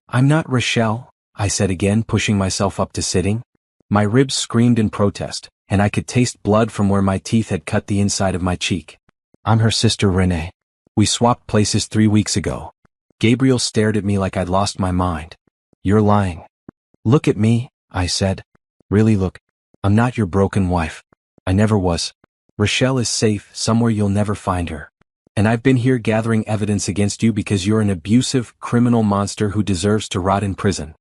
I'm not Rochelle, I said again, pushing myself up to sitting. My ribs screamed in protest, and I could taste blood from where my teeth had cut the inside of my cheek. I'm her sister Renee. We swapped places 3 weeks ago. Gabriel stared at me like I'd lost my mind. You're lying. Look at me, I said. Really look. I'm not your broken wife. I never was. Rochelle is safe, somewhere you'll never find her. And I've been here gathering evidence against you because you're an abusive, criminal monster who deserves to rot in prison.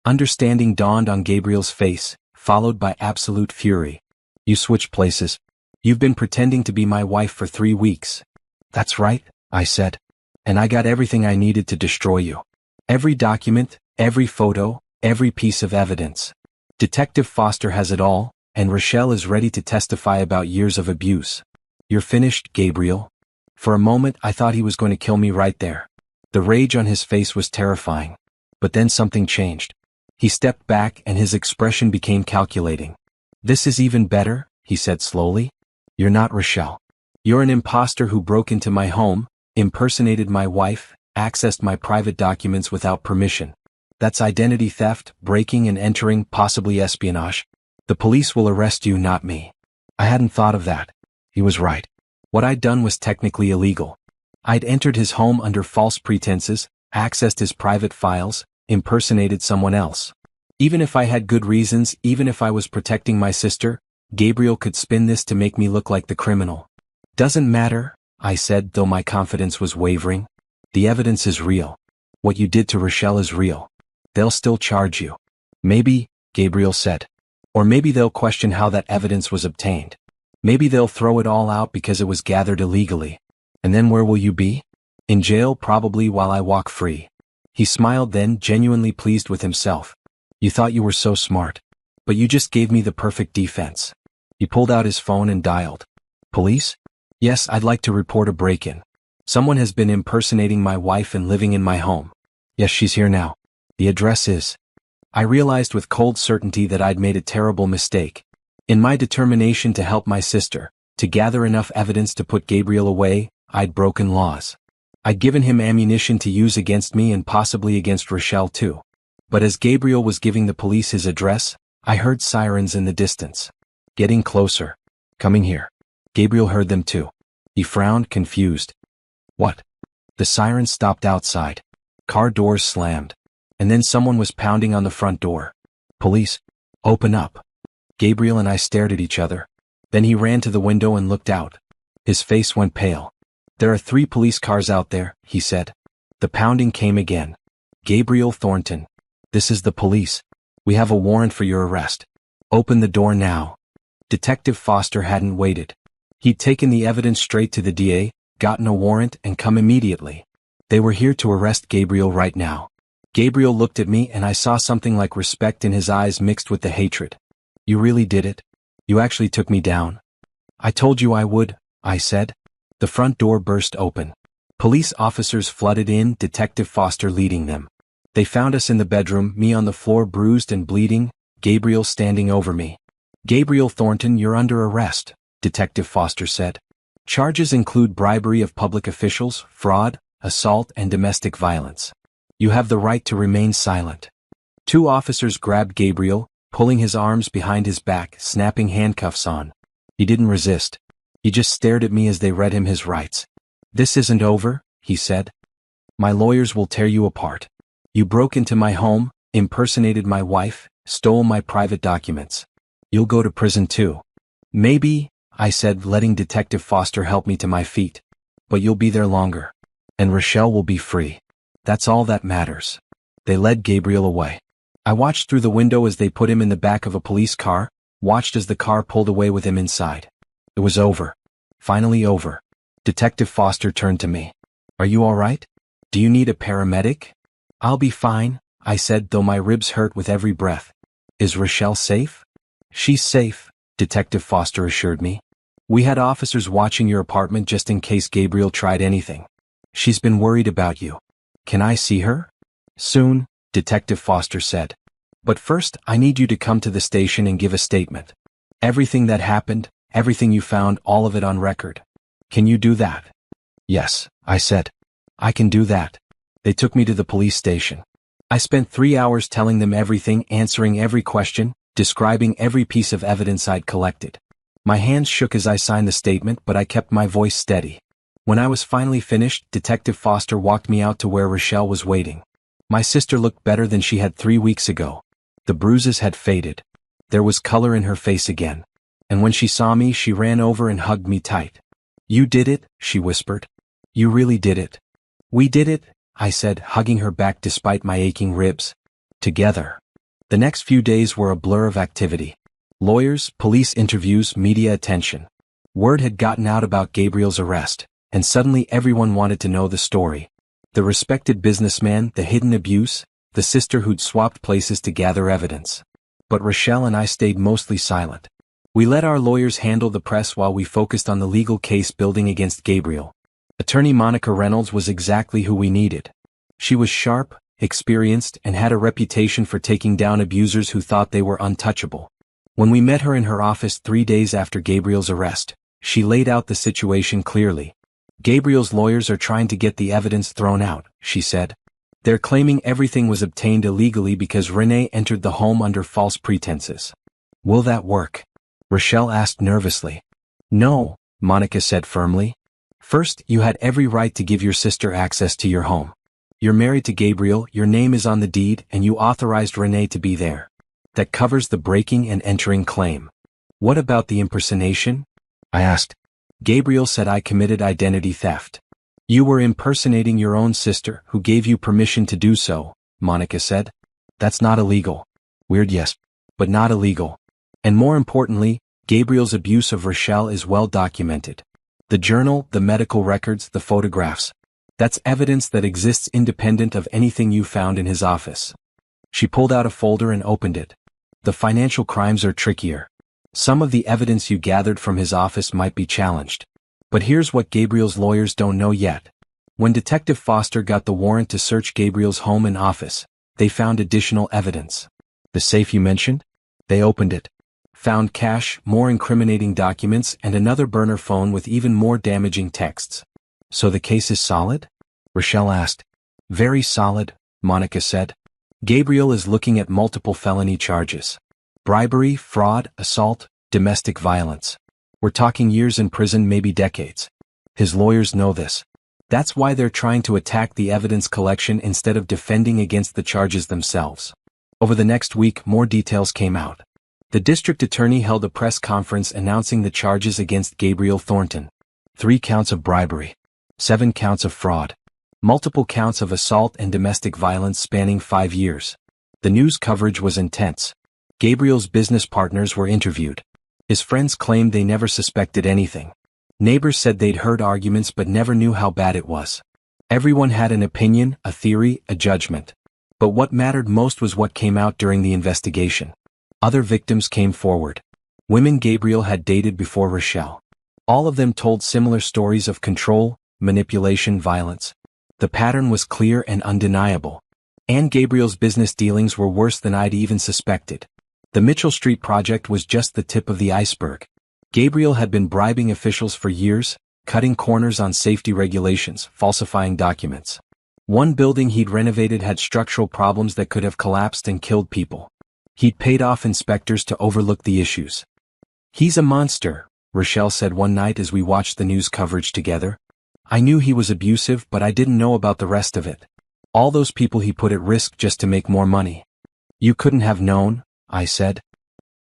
Understanding dawned on Gabriel's face, followed by absolute fury. You switched places. You've been pretending to be my wife for 3 weeks. That's right, I said. And I got everything I needed to destroy you. Every document, every photo, every piece of evidence. Detective Foster has it all, and Rochelle is ready to testify about years of abuse. You're finished, Gabriel. For a moment I thought he was going to kill me right there. The rage on his face was terrifying. But then something changed. He stepped back and his expression became calculating. This is even better, he said slowly. You're not Rochelle. You're an imposter who broke into my home, impersonated my wife, accessed my private documents without permission. That's identity theft, breaking and entering, possibly espionage. The police will arrest you, not me. I hadn't thought of that. He was right. What I'd done was technically illegal. I'd entered his home under false pretenses, accessed his private files, impersonated someone else. Even if I had good reasons, even if I was protecting my sister, Gabriel could spin this to make me look like the criminal. Doesn't matter, I said, though my confidence was wavering. The evidence is real. What you did to Rochelle is real. They'll still charge you. Maybe, Gabriel said. Or maybe they'll question how that evidence was obtained. Maybe they'll throw it all out because it was gathered illegally. And then where will you be? In jail, probably, while I walk free. He smiled then, genuinely pleased with himself. You thought you were so smart. But you just gave me the perfect defense. He pulled out his phone and dialed. Police? Yes, I'd like to report a break-in. Someone has been impersonating my wife and living in my home. Yes, she's here now. The address is... I realized with cold certainty that I'd made a terrible mistake. In my determination to help my sister, to gather enough evidence to put Gabriel away, I'd broken laws. I'd given him ammunition to use against me and possibly against Rochelle too. But as Gabriel was giving the police his address, I heard sirens in the distance. Getting closer. Coming here. Gabriel heard them too. He frowned, confused. What? The sirens stopped outside. Car doors slammed. And then someone was pounding on the front door. Police. Open up. Gabriel and I stared at each other. Then he ran to the window and looked out. His face went pale. There are 3 police cars out there, he said. The pounding came again. Gabriel Thornton. This is the police. We have a warrant for your arrest. Open the door now. Detective Foster hadn't waited. He'd taken the evidence straight to the DA, gotten a warrant, and come immediately. They were here to arrest Gabriel right now. Gabriel looked at me and I saw something like respect in his eyes mixed with the hatred. You really did it? You actually took me down? I told you I would, I said. The front door burst open. Police officers flooded in, Detective Foster leading them. They found us in the bedroom, me on the floor bruised and bleeding, Gabriel standing over me. Gabriel Thornton, you're under arrest, Detective Foster said. Charges include bribery of public officials, fraud, assault, and domestic violence. You have the right to remain silent. 2 officers grabbed Gabriel, pulling his arms behind his back, snapping handcuffs on. He didn't resist. He just stared at me as they read him his rights. This isn't over, he said. My lawyers will tear you apart. You broke into my home, impersonated my wife, stole my private documents. You'll go to prison too. Maybe, I said, letting Detective Foster help me to my feet. But you'll be there longer. And Rochelle will be free. That's all that matters. They led Gabriel away. I watched through the window as they put him in the back of a police car, watched as the car pulled away with him inside. It was over. Finally over. Detective Foster turned to me. Are you all right? Do you need a paramedic? I'll be fine, I said, though my ribs hurt with every breath. Is Rochelle safe? She's safe, Detective Foster assured me. We had officers watching your apartment just in case Gabriel tried anything. She's been worried about you. Can I see her? Soon, Detective Foster said. But first, I need you to come to the station and give a statement. Everything that happened, everything you found, all of it on record. Can you do that? Yes, I said. I can do that. They took me to the police station. I spent 3 hours telling them everything, answering every question, describing every piece of evidence I'd collected. My hands shook as I signed the statement, but I kept my voice steady. When I was finally finished, Detective Foster walked me out to where Rochelle was waiting. My sister looked better than she had 3 weeks ago. The bruises had faded. There was color in her face again. And when she saw me, she ran over and hugged me tight. You did it, she whispered. You really did it. We did it, I said, hugging her back despite my aching ribs. Together. The next few days were a blur of activity. Lawyers, police interviews, media attention. Word had gotten out about Gabriel's arrest, and suddenly everyone wanted to know the story. The respected businessman, the hidden abuse, the sister who'd swapped places to gather evidence. But Rochelle and I stayed mostly silent. We let our lawyers handle the press while we focused on the legal case building against Gabriel. Attorney Monica Reynolds was exactly who we needed. She was sharp, experienced, and had a reputation for taking down abusers who thought they were untouchable. When we met her in her office 3 days after Gabriel's arrest, she laid out the situation clearly. Gabriel's lawyers are trying to get the evidence thrown out, she said. They're claiming everything was obtained illegally because Renee entered the home under false pretenses. Will that work? Rochelle asked nervously. No, Monica said firmly. First, you had every right to give your sister access to your home. You're married to Gabriel, your name is on the deed, and you authorized Renee to be there. That covers the breaking and entering claim. What about the impersonation? I asked. Gabriel said I committed identity theft. You were impersonating your own sister, who gave you permission to do so, Monica said. That's not illegal. Weird, yes, but not illegal. And more importantly, Gabriel's abuse of Rochelle is well documented. The journal, the medical records, the photographs. That's evidence that exists independent of anything you found in his office. She pulled out a folder and opened it. The financial crimes are trickier. Some of the evidence you gathered from his office might be challenged. But here's what Gabriel's lawyers don't know yet. When Detective Foster got the warrant to search Gabriel's home and office, they found additional evidence. The safe you mentioned? They opened it. Found cash, more incriminating documents, and another burner phone with even more damaging texts. So the case is solid? Rochelle asked. Very solid, Monica said. Gabriel is looking at multiple felony charges. Bribery, fraud, assault, domestic violence. We're talking years in prison, maybe decades. His lawyers know this. That's why they're trying to attack the evidence collection instead of defending against the charges themselves. Over the next week, more details came out. The district attorney held a press conference announcing the charges against Gabriel Thornton. 3 counts of bribery. 7 counts of fraud. Multiple counts of assault and domestic violence spanning 5 years. The news coverage was intense. Gabriel's business partners were interviewed. His friends claimed they never suspected anything. Neighbors said they'd heard arguments but never knew how bad it was. Everyone had an opinion, a theory, a judgment. But what mattered most was what came out during the investigation. Other victims came forward. Women Gabriel had dated before Rochelle. All of them told similar stories of control, manipulation, violence. The pattern was clear and undeniable. And Gabriel's business dealings were worse than I'd even suspected. The Mitchell Street project was just the tip of the iceberg. Gabriel had been bribing officials for years, cutting corners on safety regulations, falsifying documents. One building he'd renovated had structural problems that could have collapsed and killed people. He'd paid off inspectors to overlook the issues. "He's a monster," Rochelle said one night as we watched the news coverage together. "I knew he was abusive, but I didn't know about the rest of it. All those people he put at risk just to make more money." "You couldn't have known," I said.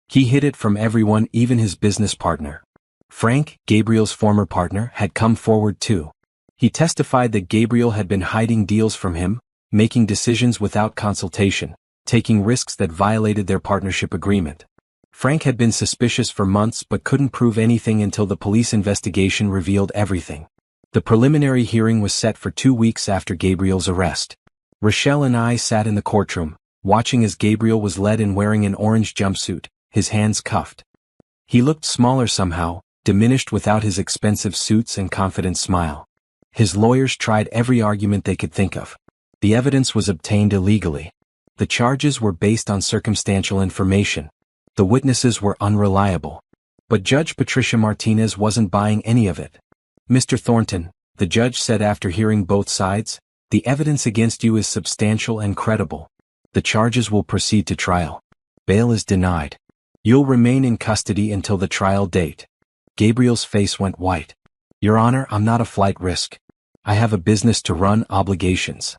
"He hid it from everyone, even his business partner." Frank, Gabriel's former partner, had come forward too. He testified that Gabriel had been hiding deals from him, making decisions without consultation, taking risks that violated their partnership agreement. Frank had been suspicious for months but couldn't prove anything until the police investigation revealed everything. The preliminary hearing was set for 2 weeks after Gabriel's arrest. Rochelle and I sat in the courtroom, watching as Gabriel was led in wearing an orange jumpsuit, his hands cuffed. He looked smaller somehow, diminished without his expensive suits and confident smile. His lawyers tried every argument they could think of. The evidence was obtained illegally. The charges were based on circumstantial information. The witnesses were unreliable. But Judge Patricia Martinez wasn't buying any of it. "Mr. Thornton," the judge said after hearing both sides, "the evidence against you is substantial and credible. The charges will proceed to trial. Bail is denied. You'll remain in custody until the trial date." Gabriel's face went white. "Your Honor, I'm not a flight risk. I have a business to run, obligations."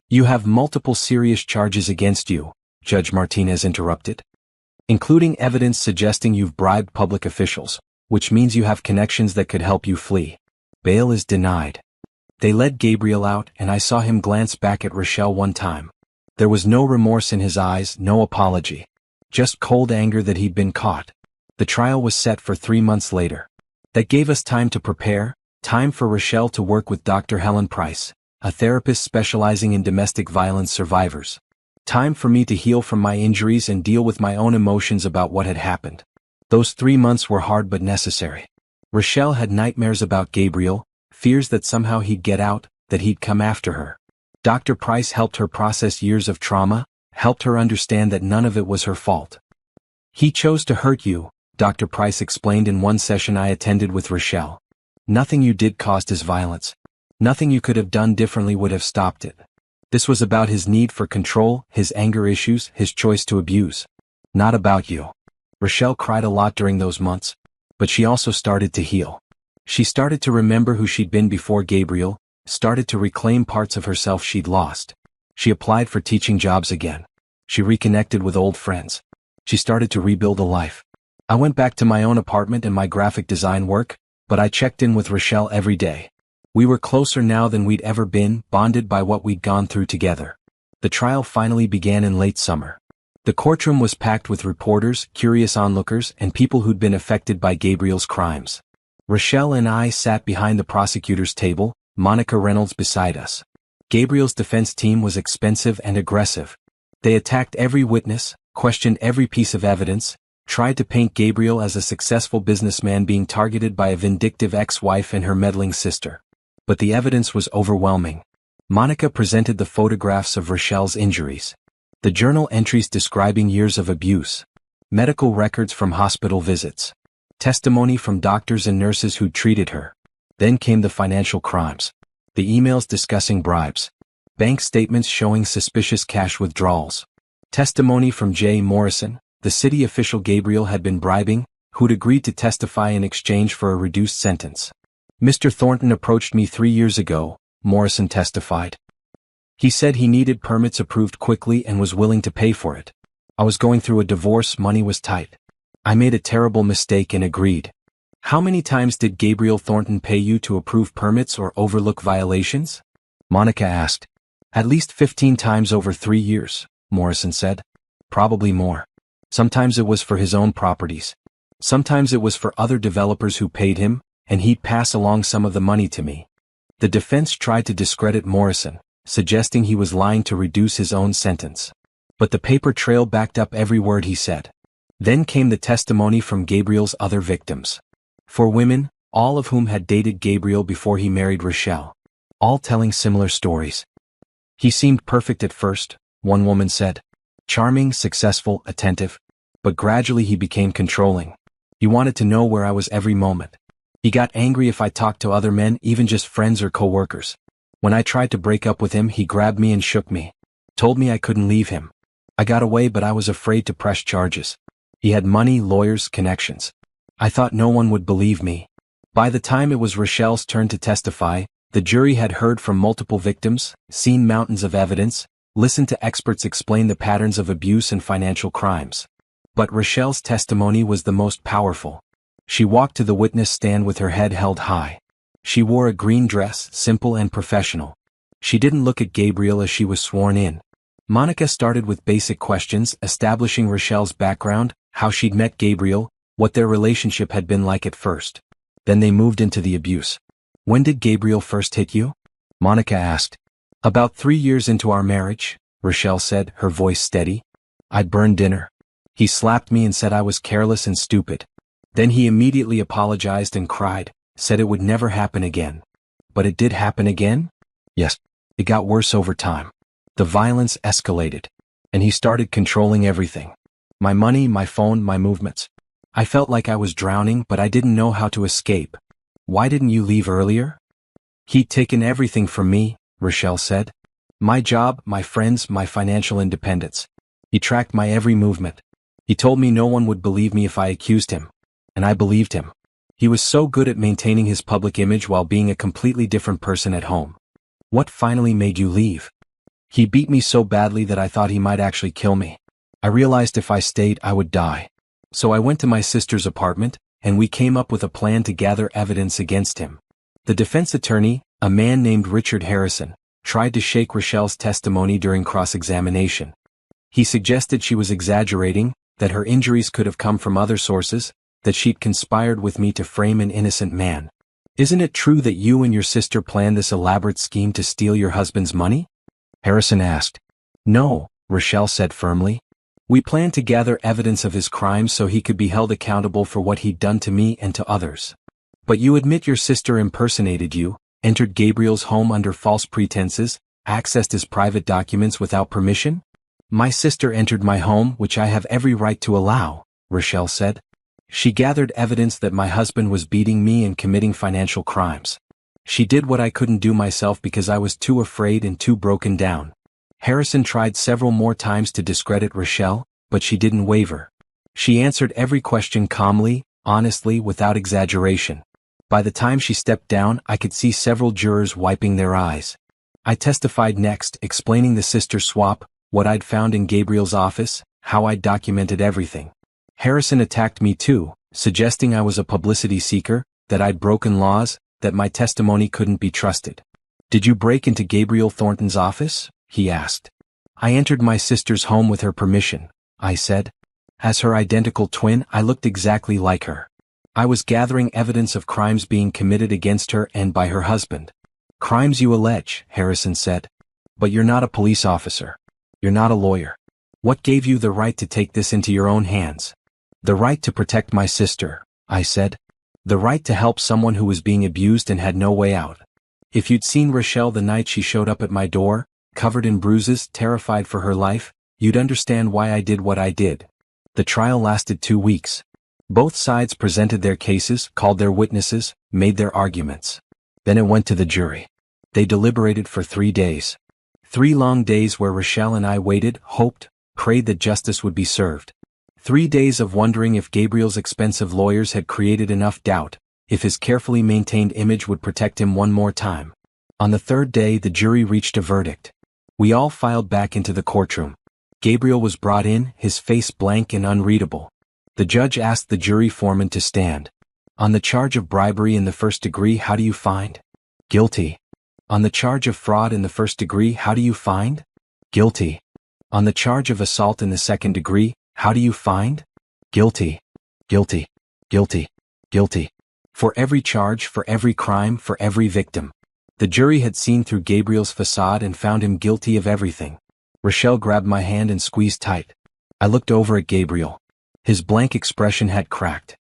"You have multiple serious charges against you," Judge Martinez interrupted, "including evidence suggesting you've bribed public officials, which means you have connections that could help you flee. Bail is denied." They led Gabriel out, and I saw him glance back at Rochelle one time. There was no remorse in his eyes, no apology. Just cold anger that he'd been caught. The trial was set for 3 months later. That gave us time to prepare, time for Rochelle to work with Dr. Helen Price, a therapist specializing in domestic violence survivors. Time for me to heal from my injuries and deal with my own emotions about what had happened. Those 3 months were hard but necessary. Rochelle had nightmares about Gabriel, fears that somehow he'd get out, that he'd come after her. Dr. Price helped her process years of trauma, helped her understand that none of it was her fault. "He chose to hurt you," Dr. Price explained in one session I attended with Rochelle. "Nothing you did caused his violence. Nothing you could have done differently would have stopped it. This was about his need for control, his anger issues, his choice to abuse. Not about you." Rochelle cried a lot during those months, but she also started to heal. She started to remember who she'd been before Gabriel, started to reclaim parts of herself she'd lost. She applied for teaching jobs again. She reconnected with old friends. She started to rebuild a life. I went back to my own apartment and my graphic design work, but I checked in with Rochelle every day. We were closer now than we'd ever been, bonded by what we'd gone through together. The trial finally began in late summer. The courtroom was packed with reporters, curious onlookers, and people who'd been affected by Gabriel's crimes. Rochelle and I sat behind the prosecutor's table, Monica Reynolds beside us. Gabriel's defense team was expensive and aggressive. They attacked every witness, questioned every piece of evidence, tried to paint Gabriel as a successful businessman being targeted by a vindictive ex-wife and her meddling sister. But the evidence was overwhelming. Monica presented the photographs of Rochelle's injuries, the journal entries describing years of abuse, medical records from hospital visits, testimony from doctors and nurses who treated her. Then came the financial crimes, the emails discussing bribes, bank statements showing suspicious cash withdrawals, testimony from Jay Morrison, the city official Gabriel had been bribing, who'd agreed to testify in exchange for a reduced sentence. "Mr. Thornton approached me 3 years ago," Morrison testified. "He said he needed permits approved quickly and was willing to pay for it. I was going through a divorce, money was tight. I made a terrible mistake and agreed. How many times did Gabriel Thornton pay you to approve permits or overlook violations? Monica asked. At least 15 times over 3 years, Morrison said. Probably more. Sometimes it was for his own properties. Sometimes it was for other developers who paid him, and he'd pass along some of the money to me. The defense tried to discredit Morrison, suggesting he was lying to reduce his own sentence. But the paper trail backed up every word he said. Then came the testimony from Gabriel's other victims. 4 women, all of whom had dated Gabriel before he married Rochelle. All telling similar stories. He seemed perfect at first, one woman said. Charming, successful, attentive. But gradually he became controlling. He wanted to know where I was every moment. He got angry if I talked to other men, even just friends or co-workers. When I tried to break up with him, he grabbed me and shook me. Told me I couldn't leave him. I got away, but I was afraid to press charges. He had money, lawyers, connections. I thought no one would believe me. By the time it was Rochelle's turn to testify, the jury had heard from multiple victims, seen mountains of evidence, listened to experts explain the patterns of abuse and financial crimes. But Rochelle's testimony was the most powerful. She walked to the witness stand with her head held high. She wore a green dress, simple and professional. She didn't look at Gabriel as she was sworn in. Monica started with basic questions, establishing Rochelle's background, how she'd met Gabriel, what their relationship had been like at first. Then they moved into the abuse. When did Gabriel first hit you? Monica asked. About 3 years into our marriage, Rochelle said, her voice steady. I'd burned dinner. He slapped me and said I was careless and stupid. Then he immediately apologized and cried, said it would never happen again. But it did happen again? Yes. It got worse over time. The violence escalated. And he started controlling everything. My money, my phone, my movements. I felt like I was drowning, but I didn't know how to escape. Why didn't you leave earlier? He'd taken everything from me, Rochelle said. My job, my friends, my financial independence. He tracked my every movement. He told me no one would believe me if I accused him. And I believed him. He was so good at maintaining his public image while being a completely different person at home. What finally made you leave? He beat me so badly that I thought he might actually kill me. I realized if I stayed, I would die. So I went to my sister's apartment, and we came up with a plan to gather evidence against him. The defense attorney, a man named Richard Harrison, tried to shake Rochelle's testimony during cross-examination. He suggested she was exaggerating, that her injuries could have come from other sources, that she'd conspired with me to frame an innocent man. Isn't it true that you and your sister planned this elaborate scheme to steal your husband's money? Harrison asked. No, Rochelle said firmly. We planned to gather evidence of his crimes so he could be held accountable for what he'd done to me and to others. But you admit your sister impersonated you, entered Gabriel's home under false pretenses, accessed his private documents without permission? My sister entered my home, which I have every right to allow, Rochelle said. She gathered evidence that my husband was beating me and committing financial crimes. She did what I couldn't do myself because I was too afraid and too broken down. Harrison tried several more times to discredit Rochelle, but she didn't waver. She answered every question calmly, honestly, without exaggeration. By the time she stepped down, I could see several jurors wiping their eyes. I testified next, explaining the sister swap, what I'd found in Gabriel's office, how I'd documented everything. Harrison attacked me too, suggesting I was a publicity seeker, that I'd broken laws, that my testimony couldn't be trusted. Did you break into Gabriel Thornton's office? He asked. I entered my sister's home with her permission, I said. As her identical twin, I looked exactly like her. I was gathering evidence of crimes being committed against her and by her husband. Crimes you allege, Harrison said. But you're not a police officer. You're not a lawyer. What gave you the right to take this into your own hands? The right to protect my sister, I said. The right to help someone who was being abused and had no way out. If you'd seen Rochelle the night she showed up at my door, covered in bruises, terrified for her life, you'd understand why I did what I did. The trial lasted 2 weeks. Both sides presented their cases, called their witnesses, made their arguments. Then it went to the jury. They deliberated for 3 days. 3 long days where Rochelle and I waited, hoped, prayed that justice would be served. 3 days of wondering if Gabriel's expensive lawyers had created enough doubt, if his carefully maintained image would protect him one more time. On the 3rd day, the jury reached a verdict. We all filed back into the courtroom. Gabriel was brought in, his face blank and unreadable. The judge asked the jury foreman to stand. On the charge of bribery in the first degree, how do you find? Guilty. On the charge of fraud in the first degree, how do you find? Guilty. On the charge of assault in the second degree, how do you find? Guilty. Guilty. Guilty. Guilty. For every charge, for every crime, for every victim. The jury had seen through Gabriel's facade and found him guilty of everything. Rochelle grabbed my hand and squeezed tight. I looked over at Gabriel. His blank expression had cracked.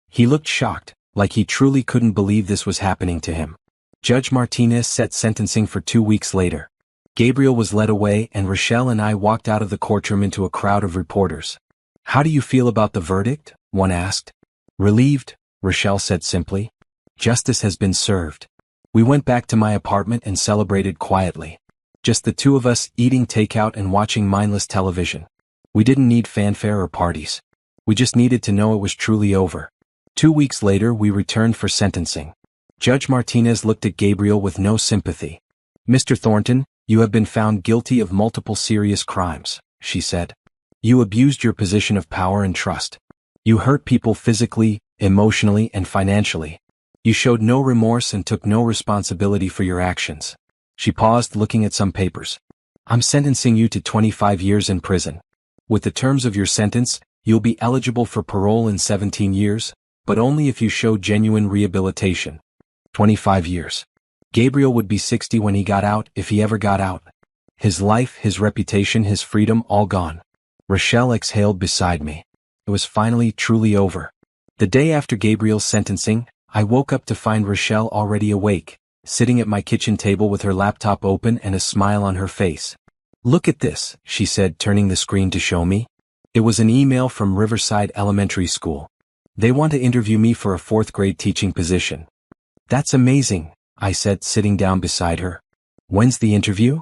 He looked shocked, like he truly couldn't believe this was happening to him. Judge Martinez set sentencing for 2 weeks later. Gabriel was led away and Rochelle and I walked out of the courtroom into a crowd of reporters. How do you feel about the verdict? One asked. Relieved, Rochelle said simply. Justice has been served. We went back to my apartment and celebrated quietly. Just the two of us, eating takeout and watching mindless television. We didn't need fanfare or parties. We just needed to know it was truly over. 2 weeks later we returned for sentencing. Judge Martinez looked at Gabriel with no sympathy. Mr. Thornton, you have been found guilty of multiple serious crimes, she said. You abused your position of power and trust. You hurt people physically, emotionally, and financially. You showed no remorse and took no responsibility for your actions. She paused, looking at some papers. I'm sentencing you to 25 years in prison. With the terms of your sentence, you'll be eligible for parole in 17 years, but only if you show genuine rehabilitation. 25 years. Gabriel would be 60 when he got out, if he ever got out. His life, his reputation, his freedom, all gone. Rochelle exhaled beside me. It was finally truly over. The day after Gabriel's sentencing, I woke up to find Rochelle already awake, sitting at my kitchen table with her laptop open and a smile on her face. Look at this, she said, turning the screen to show me. It was an email from Riverside Elementary School. They want to interview me for a 4th grade teaching position. That's amazing, I said, sitting down beside her. When's the interview?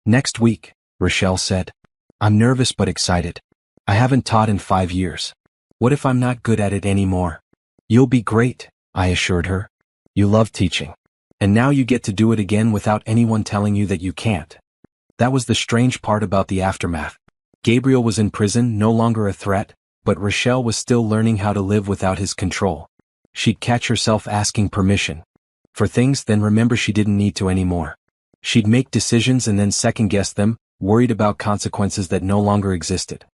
Next week, Rochelle said. I'm nervous but excited. I haven't taught in 5 years. What if I'm not good at it anymore? You'll be great, I assured her. You love teaching. And now you get to do it again without anyone telling you that you can't. That was the strange part about the aftermath. Gabriel was in prison, no longer a threat, but Rochelle was still learning how to live without his control. She'd catch herself asking permission for things, then remember she didn't need to anymore. She'd make decisions and then second-guess them, worried about consequences that no longer existed.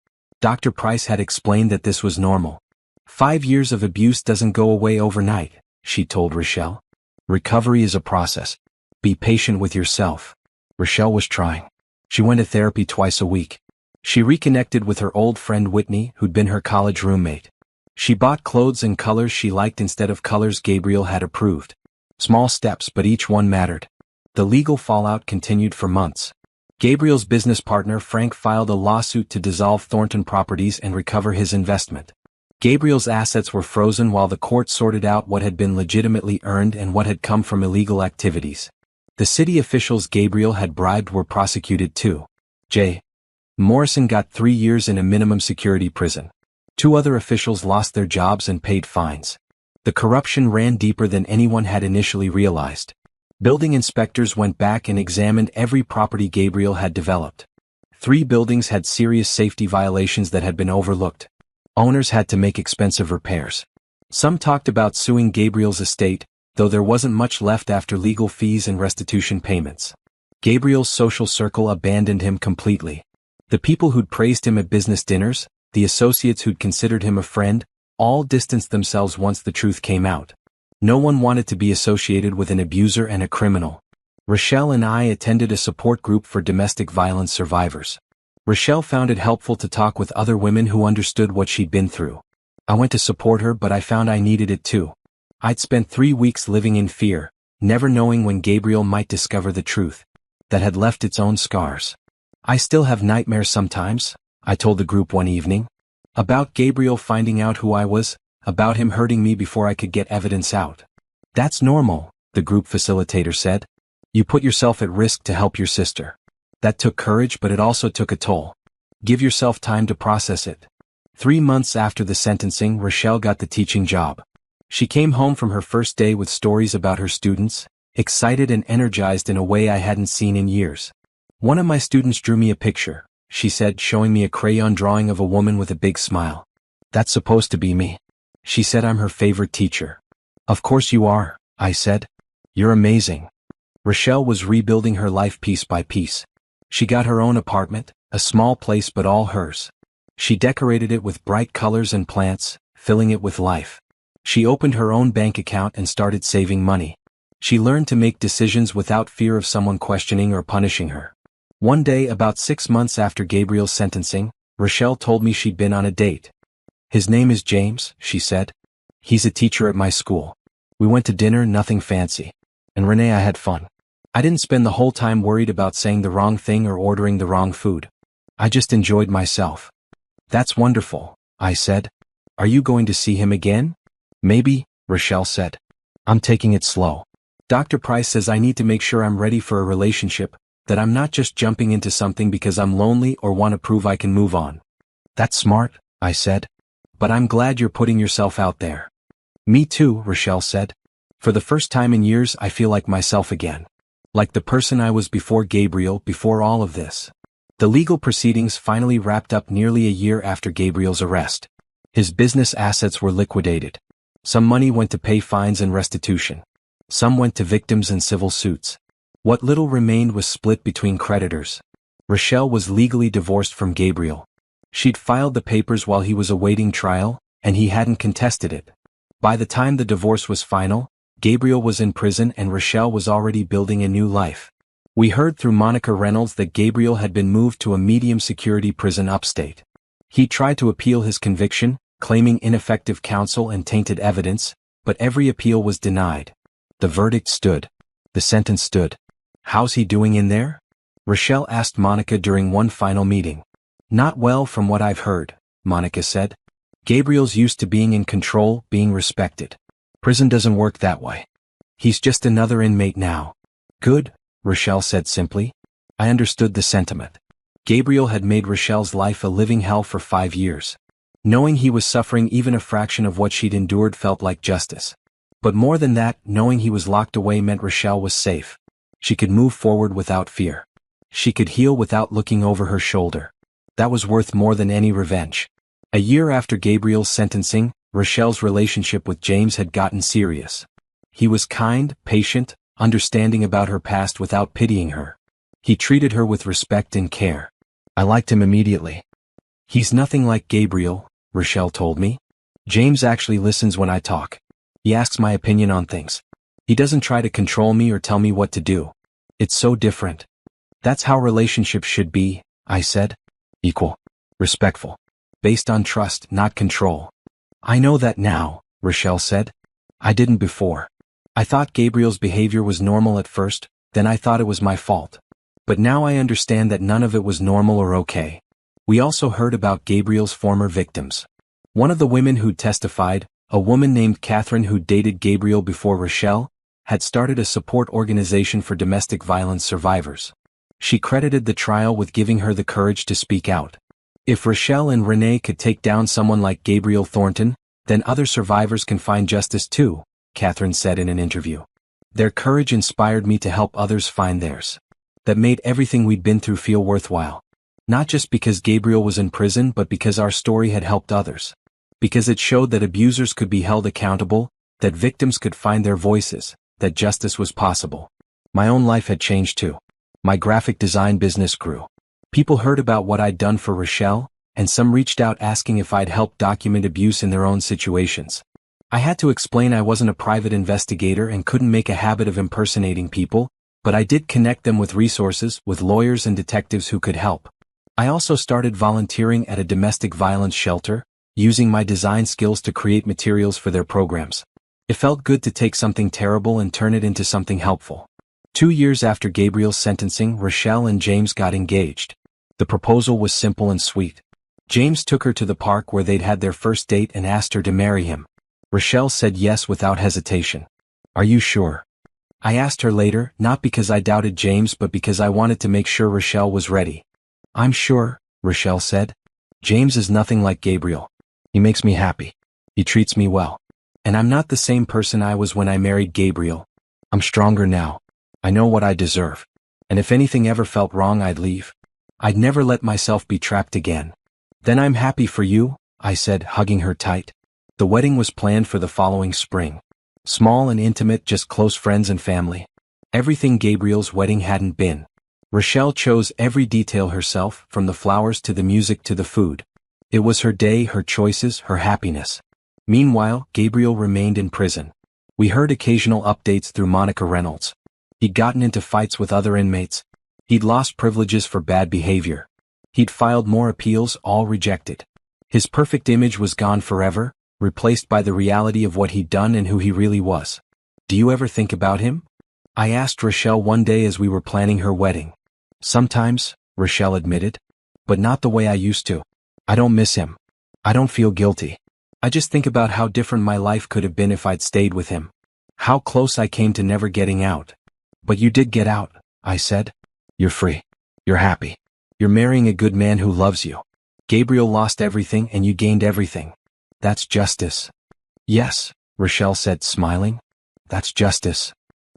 Dr. Price had explained that this was normal. 5 years of abuse doesn't go away overnight, she told Rochelle. Recovery is a process. Be patient with yourself. Rochelle was trying. She went to therapy twice a week. She reconnected with her old friend Whitney, who'd been her college roommate. She bought clothes and colors she liked instead of colors Gabriel had approved. Small steps, but each one mattered. The legal fallout continued for months. Gabriel's business partner Frank filed a lawsuit to dissolve Thornton Properties and recover his investment. Gabriel's assets were frozen while the court sorted out what had been legitimately earned and what had come from illegal activities. The city officials Gabriel had bribed were prosecuted too. J. Morrison got 3 years in a minimum security prison. 2 other officials lost their jobs and paid fines. The corruption ran deeper than anyone had initially realized. Building inspectors went back and examined every property Gabriel had developed. 3 buildings had serious safety violations that had been overlooked. Owners had to make expensive repairs. Some talked about suing Gabriel's estate, though there wasn't much left after legal fees and restitution payments. Gabriel's social circle abandoned him completely. The people who'd praised him at business dinners, the associates who'd considered him a friend, all distanced themselves once the truth came out. No one wanted to be associated with an abuser and a criminal. Rochelle and I attended a support group for domestic violence survivors. Rochelle found it helpful to talk with other women who understood what she'd been through. I went to support her, but I found I needed it too. I'd spent 3 weeks living in fear, never knowing when Gabriel might discover the truth that had left its own scars. I still have nightmares sometimes, I told the group one evening. About Gabriel finding out who I was, about him hurting me before I could get evidence out. That's normal, the group facilitator said. You put yourself at risk to help your sister. That took courage, but it also took a toll. Give yourself time to process it. 3 months after the sentencing, Rochelle got the teaching job. She came home from her first day with stories about her students, excited and energized in a way I hadn't seen in years. One of my students drew me a picture, she said, showing me a crayon drawing of a woman with a big smile. That's supposed to be me. She said I'm her favorite teacher. Of course you are, I said. You're amazing. Rochelle was rebuilding her life piece by piece. She got her own apartment, a small place but all hers. She decorated it with bright colors and plants, filling it with life. She opened her own bank account and started saving money. She learned to make decisions without fear of someone questioning or punishing her. One day, about 6 months after Gabriel's sentencing, Rochelle told me she'd been on a date. His name is James, she said. He's a teacher at my school. We went to dinner, nothing fancy. And Renee, I had fun. I didn't spend the whole time worried about saying the wrong thing or ordering the wrong food. I just enjoyed myself. That's wonderful, I said. Are you going to see him again? Maybe, Rochelle said. I'm taking it slow. Dr. Price says I need to make sure I'm ready for a relationship, that I'm not just jumping into something because I'm lonely or want to prove I can move on. That's smart, I said. But I'm glad you're putting yourself out there. Me too, Rochelle said. For the first time in years I feel like myself again. Like the person I was before Gabriel, before all of this. The legal proceedings finally wrapped up nearly a year after Gabriel's arrest. His business assets were liquidated. Some money went to pay fines and restitution. Some went to victims and civil suits. What little remained was split between creditors. Rochelle was legally divorced from Gabriel. She'd filed the papers while he was awaiting trial, and he hadn't contested it. By the time the divorce was final, Gabriel was in prison and Rochelle was already building a new life. We heard through Monica Reynolds that Gabriel had been moved to a medium-security prison upstate. He tried to appeal his conviction, claiming ineffective counsel and tainted evidence, but every appeal was denied. The verdict stood. The sentence stood. How's he doing in there? Rochelle asked Monica during one final meeting. Not well from what I've heard, Monica said. Gabriel's used to being in control, being respected. Prison doesn't work that way. He's just another inmate now. Good, Rochelle said simply. I understood the sentiment. Gabriel had made Rochelle's life a living hell for 5 years. Knowing he was suffering even a fraction of what she'd endured felt like justice. But more than that, knowing he was locked away meant Rochelle was safe. She could move forward without fear. She could heal without looking over her shoulder. That was worth more than any revenge. A year after Gabriel's sentencing, Rochelle's relationship with James had gotten serious. He was kind, patient, understanding about her past without pitying her. He treated her with respect and care. I liked him immediately. He's nothing like Gabriel, Rochelle told me. James actually listens when I talk. He asks my opinion on things. He doesn't try to control me or tell me what to do. It's so different. That's how relationships should be, I said. Equal. Respectful. Based on trust, not control. I know that now, Rochelle said. I didn't before. I thought Gabriel's behavior was normal at first, then I thought it was my fault. But now I understand that none of it was normal or okay. We also heard about Gabriel's former victims. One of the women who'd testified, a woman named Catherine who'd dated Gabriel before Rochelle, had started a support organization for domestic violence survivors. She credited the trial with giving her the courage to speak out. If Rochelle and Renee could take down someone like Gabriel Thornton, then other survivors can find justice too, Catherine said in an interview. Their courage inspired me to help others find theirs. That made everything we'd been through feel worthwhile. Not just because Gabriel was in prison but because our story had helped others. Because it showed that abusers could be held accountable, that victims could find their voices, that justice was possible. My own life had changed too. My graphic design business grew. People heard about what I'd done for Rochelle, and some reached out asking if I'd helped document abuse in their own situations. I had to explain I wasn't a private investigator and couldn't make a habit of impersonating people, but I did connect them with resources, with lawyers and detectives who could help. I also started volunteering at a domestic violence shelter, using my design skills to create materials for their programs. It felt good to take something terrible and turn it into something helpful. 2 years after Gabriel's sentencing, Rochelle and James got engaged. The proposal was simple and sweet. James took her to the park where they'd had their first date and asked her to marry him. Rochelle said yes without hesitation. Are you sure? I asked her later, not because I doubted James but because I wanted to make sure Rochelle was ready. I'm sure, Rochelle said. James is nothing like Gabriel. He makes me happy. He treats me well. And I'm not the same person I was when I married Gabriel. I'm stronger now. I know what I deserve. And if anything ever felt wrong, I'd leave. I'd never let myself be trapped again. Then I'm happy for you, I said, hugging her tight. The wedding was planned for the following spring. Small and intimate, just close friends and family. Everything Gabriel's wedding hadn't been. Rochelle chose every detail herself, from the flowers to the music to the food. It was her day, her choices, her happiness. Meanwhile, Gabriel remained in prison. We heard occasional updates through Monica Reynolds. He'd gotten into fights with other inmates. He'd lost privileges for bad behavior. He'd filed more appeals, all rejected. His perfect image was gone forever, replaced by the reality of what he'd done and who he really was. Do you ever think about him? I asked Rochelle one day as we were planning her wedding. Sometimes, Rochelle admitted. But not the way I used to. I don't miss him. I don't feel guilty. I just think about how different my life could have been if I'd stayed with him. How close I came to never getting out. But you did get out, I said. You're free. You're happy. You're marrying a good man who loves you. Gabriel lost everything and you gained everything. That's justice. Yes, Rochelle said, smiling. That's justice.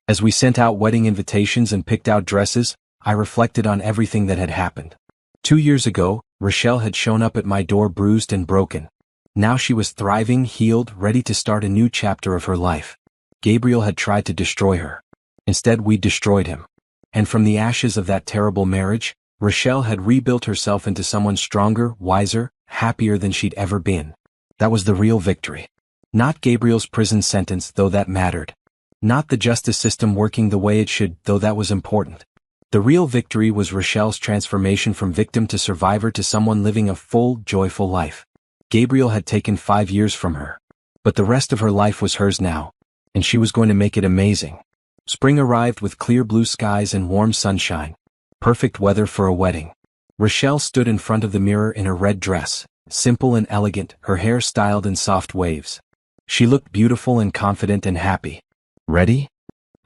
As we sent out wedding invitations and picked out dresses, I reflected on everything that had happened. 2 years ago, Rochelle had shown up at my door bruised and broken. Now she was thriving, healed, ready to start a new chapter of her life. Gabriel had tried to destroy her. Instead, we destroyed him. And from the ashes of that terrible marriage, Rochelle had rebuilt herself into someone stronger, wiser, happier than she'd ever been. That was the real victory. Not Gabriel's prison sentence, though that mattered. Not the justice system working the way it should, though that was important. The real victory was Rochelle's transformation from victim to survivor to someone living a full, joyful life. Gabriel had taken 5 years from her. But the rest of her life was hers now. And she was going to make it amazing. Spring arrived with clear blue skies and warm sunshine. Perfect weather for a wedding. Rochelle stood in front of the mirror in a red dress, simple and elegant, her hair styled in soft waves. She looked beautiful and confident and happy. Ready?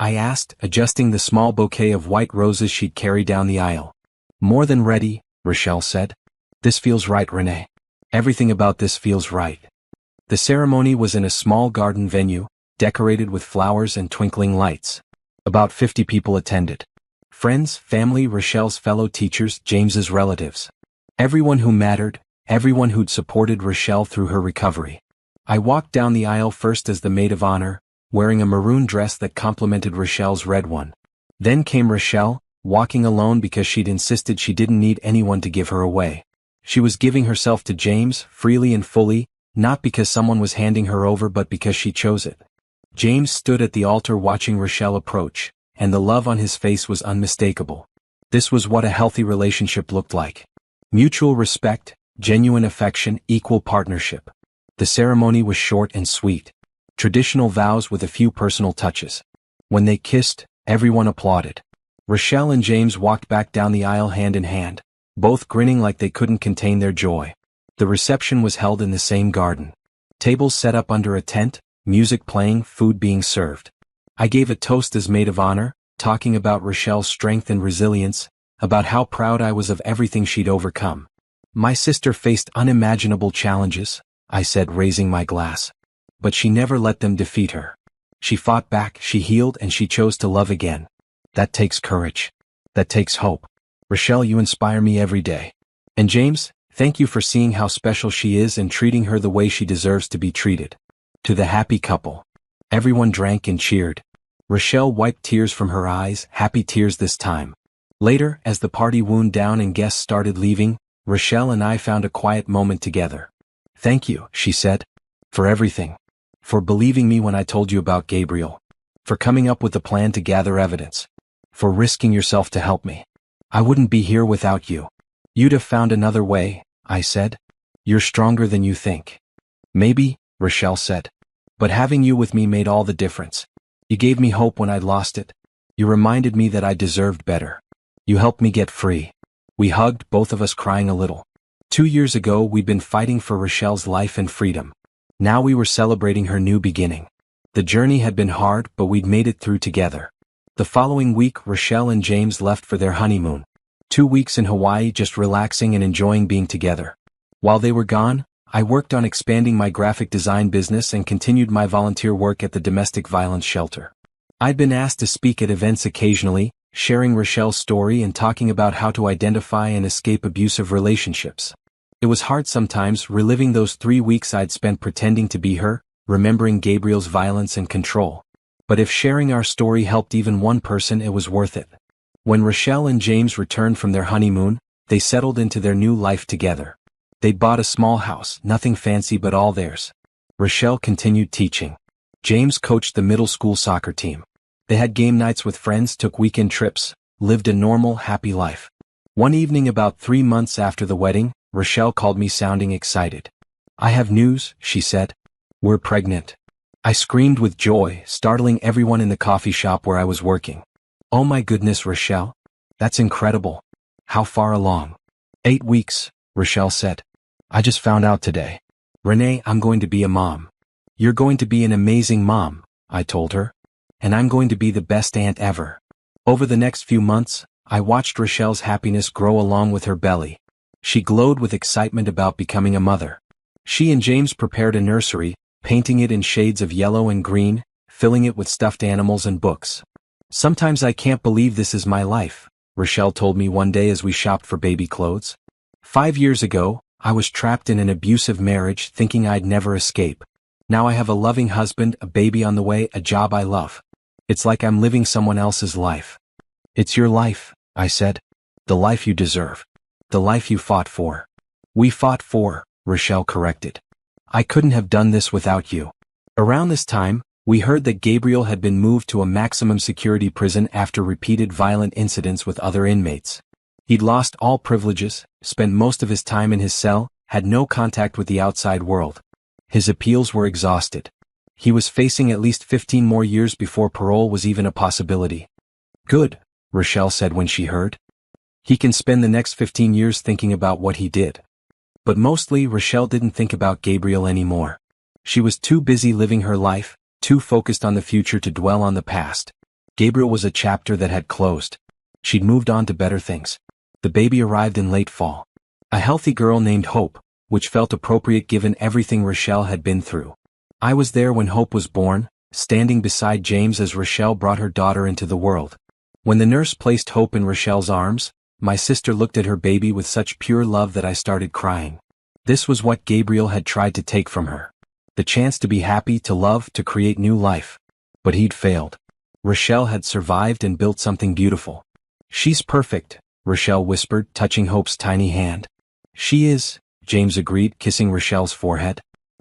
I asked, adjusting the small bouquet of white roses she'd carried down the aisle. More than ready, Rochelle said. This feels right, Renee. Everything about this feels right. The ceremony was in a small garden venue, decorated with flowers and twinkling lights. About 50 people attended. Friends, family, Rochelle's fellow teachers, James's relatives. Everyone who mattered, everyone who'd supported Rochelle through her recovery. I walked down the aisle first as the maid of honor, wearing a maroon dress that complemented Rochelle's red one. Then came Rochelle, walking alone because she'd insisted she didn't need anyone to give her away. She was giving herself to James, freely and fully, not because someone was handing her over but because she chose it. James stood at the altar watching Rochelle approach, and the love on his face was unmistakable. This was what a healthy relationship looked like. Mutual respect, genuine affection, equal partnership. The ceremony was short and sweet. Traditional vows with a few personal touches. When they kissed, everyone applauded. Rochelle and James walked back down the aisle hand in hand, both grinning like they couldn't contain their joy. The reception was held in the same garden. Tables set up under a tent, music playing, food being served. I gave a toast as maid of honor, talking about Rochelle's strength and resilience, about how proud I was of everything she'd overcome. My sister faced unimaginable challenges, I said, raising my glass. But she never let them defeat her. She fought back, she healed, and she chose to love again. That takes courage. That takes hope. Rochelle, you inspire me every day. And James, thank you for seeing how special she is and treating her the way she deserves to be treated. To the happy couple. Everyone drank and cheered. Rochelle wiped tears from her eyes, happy tears this time. Later, as the party wound down and guests started leaving, Rochelle and I found a quiet moment together. Thank you, she said. For everything. For believing me when I told you about Gabriel. For coming up with a plan to gather evidence. For risking yourself to help me. I wouldn't be here without you. You'd have found another way, I said. You're stronger than you think. Maybe, Rochelle said. But having you with me made all the difference. You gave me hope when I'd lost it. You reminded me that I deserved better. You helped me get free. We hugged, both of us crying a little. 2 years ago we'd been fighting for Rochelle's life and freedom. Now we were celebrating her new beginning. The journey had been hard, but we'd made it through together. The following week Rochelle and James left for their honeymoon. 2 weeks in Hawaii, just relaxing and enjoying being together. While they were gone, I worked on expanding my graphic design business and continued my volunteer work at the domestic violence shelter. I'd been asked to speak at events occasionally, sharing Rochelle's story and talking about how to identify and escape abusive relationships. It was hard sometimes, reliving those 3 weeks I'd spent pretending to be her, remembering Gabriel's violence and control. But if sharing our story helped even one person, it was worth it. When Rochelle and James returned from their honeymoon, they settled into their new life together. They'd bought a small house, nothing fancy but all theirs. Rochelle continued teaching. James coached the middle school soccer team. They had game nights with friends, took weekend trips, lived a normal, happy life. One evening about 3 months after the wedding, Rochelle called me sounding excited. "I have news," she said. "We're pregnant." I screamed with joy, startling everyone in the coffee shop where I was working. "Oh my goodness, Rochelle. That's incredible. How far along?" 8 weeks, Rochelle said. "I just found out today. Renee, I'm going to be a mom." "You're going to be an amazing mom," I told her. "And I'm going to be the best aunt ever." Over the next few months, I watched Rochelle's happiness grow along with her belly. She glowed with excitement about becoming a mother. She and James prepared a nursery, painting it in shades of yellow and green, filling it with stuffed animals and books. "Sometimes I can't believe this is my life," Rochelle told me one day as we shopped for baby clothes. 5 years ago, I was trapped in an abusive marriage thinking I'd never escape. Now I have a loving husband, a baby on the way, a job I love. It's like I'm living someone else's life. "It's your life," I said. "The life you deserve. The life you fought for." "We fought for," Rochelle corrected. "I couldn't have done this without you." Around this time, we heard that Gabriel had been moved to a maximum security prison after repeated violent incidents with other inmates. He'd lost all privileges, spent most of his time in his cell, had no contact with the outside world. His appeals were exhausted. He was facing at least 15 more years before parole was even a possibility. "Good," Rochelle said when she heard. "He can spend the next 15 years thinking about what he did." But mostly, Rochelle didn't think about Gabriel anymore. She was too busy living her life, too focused on the future to dwell on the past. Gabriel was a chapter that had closed. She'd moved on to better things. The baby arrived in late fall. A healthy girl named Hope, which felt appropriate given everything Rochelle had been through. I was there when Hope was born, standing beside James as Rochelle brought her daughter into the world. When the nurse placed Hope in Rochelle's arms, my sister looked at her baby with such pure love that I started crying. This was what Gabriel had tried to take from her. The chance to be happy, to love, to create new life. But he'd failed. Rochelle had survived and built something beautiful. "She's perfect," Rochelle whispered, touching Hope's tiny hand. "She is," James agreed, kissing Rochelle's forehead.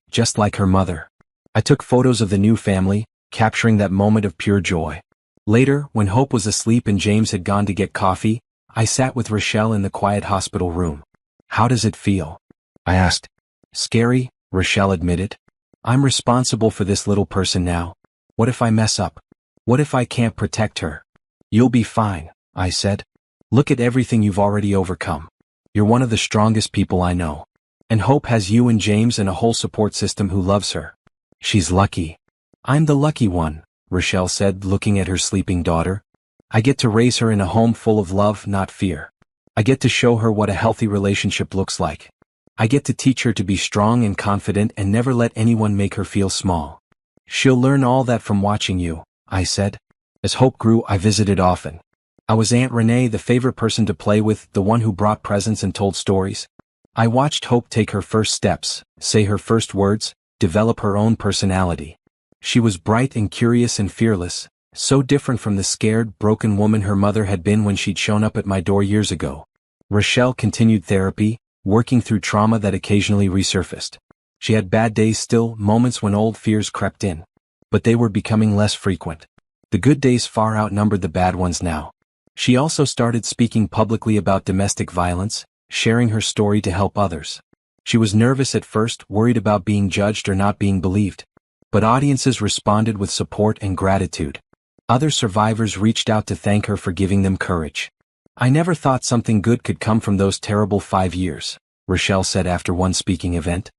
"Just like her mother." I took photos of the new family, capturing that moment of pure joy. Later, when Hope was asleep and James had gone to get coffee, I sat with Rochelle in the quiet hospital room. "How does it feel?" I asked. "Scary," Rochelle admitted. "I'm responsible for this little person now. What if I mess up? What if I can't protect her?" "You'll be fine," I said. "Look at everything you've already overcome. You're one of the strongest people I know. And Hope has you and James and a whole support system who loves her. She's lucky." "I'm the lucky one," Rochelle said, looking at her sleeping daughter. "I get to raise her in a home full of love, not fear. I get to show her what a healthy relationship looks like. I get to teach her to be strong and confident and never let anyone make her feel small. She'll learn all that from watching you," I said. As Hope grew, I visited often. I was Aunt Renee, the favorite person to play with, the one who brought presents and told stories. I watched Hope take her first steps, say her first words, develop her own personality. She was bright and curious and fearless, so different from the scared, broken woman her mother had been when she'd shown up at my door years ago. Rochelle continued therapy, working through trauma that occasionally resurfaced. She had bad days still, moments when old fears crept in. But they were becoming less frequent. The good days far outnumbered the bad ones now. She also started speaking publicly about domestic violence, sharing her story to help others. She was nervous at first, worried about being judged or not being believed. But audiences responded with support and gratitude. Other survivors reached out to thank her for giving them courage. "I never thought something good could come from those terrible 5 years," Rochelle said after one speaking event.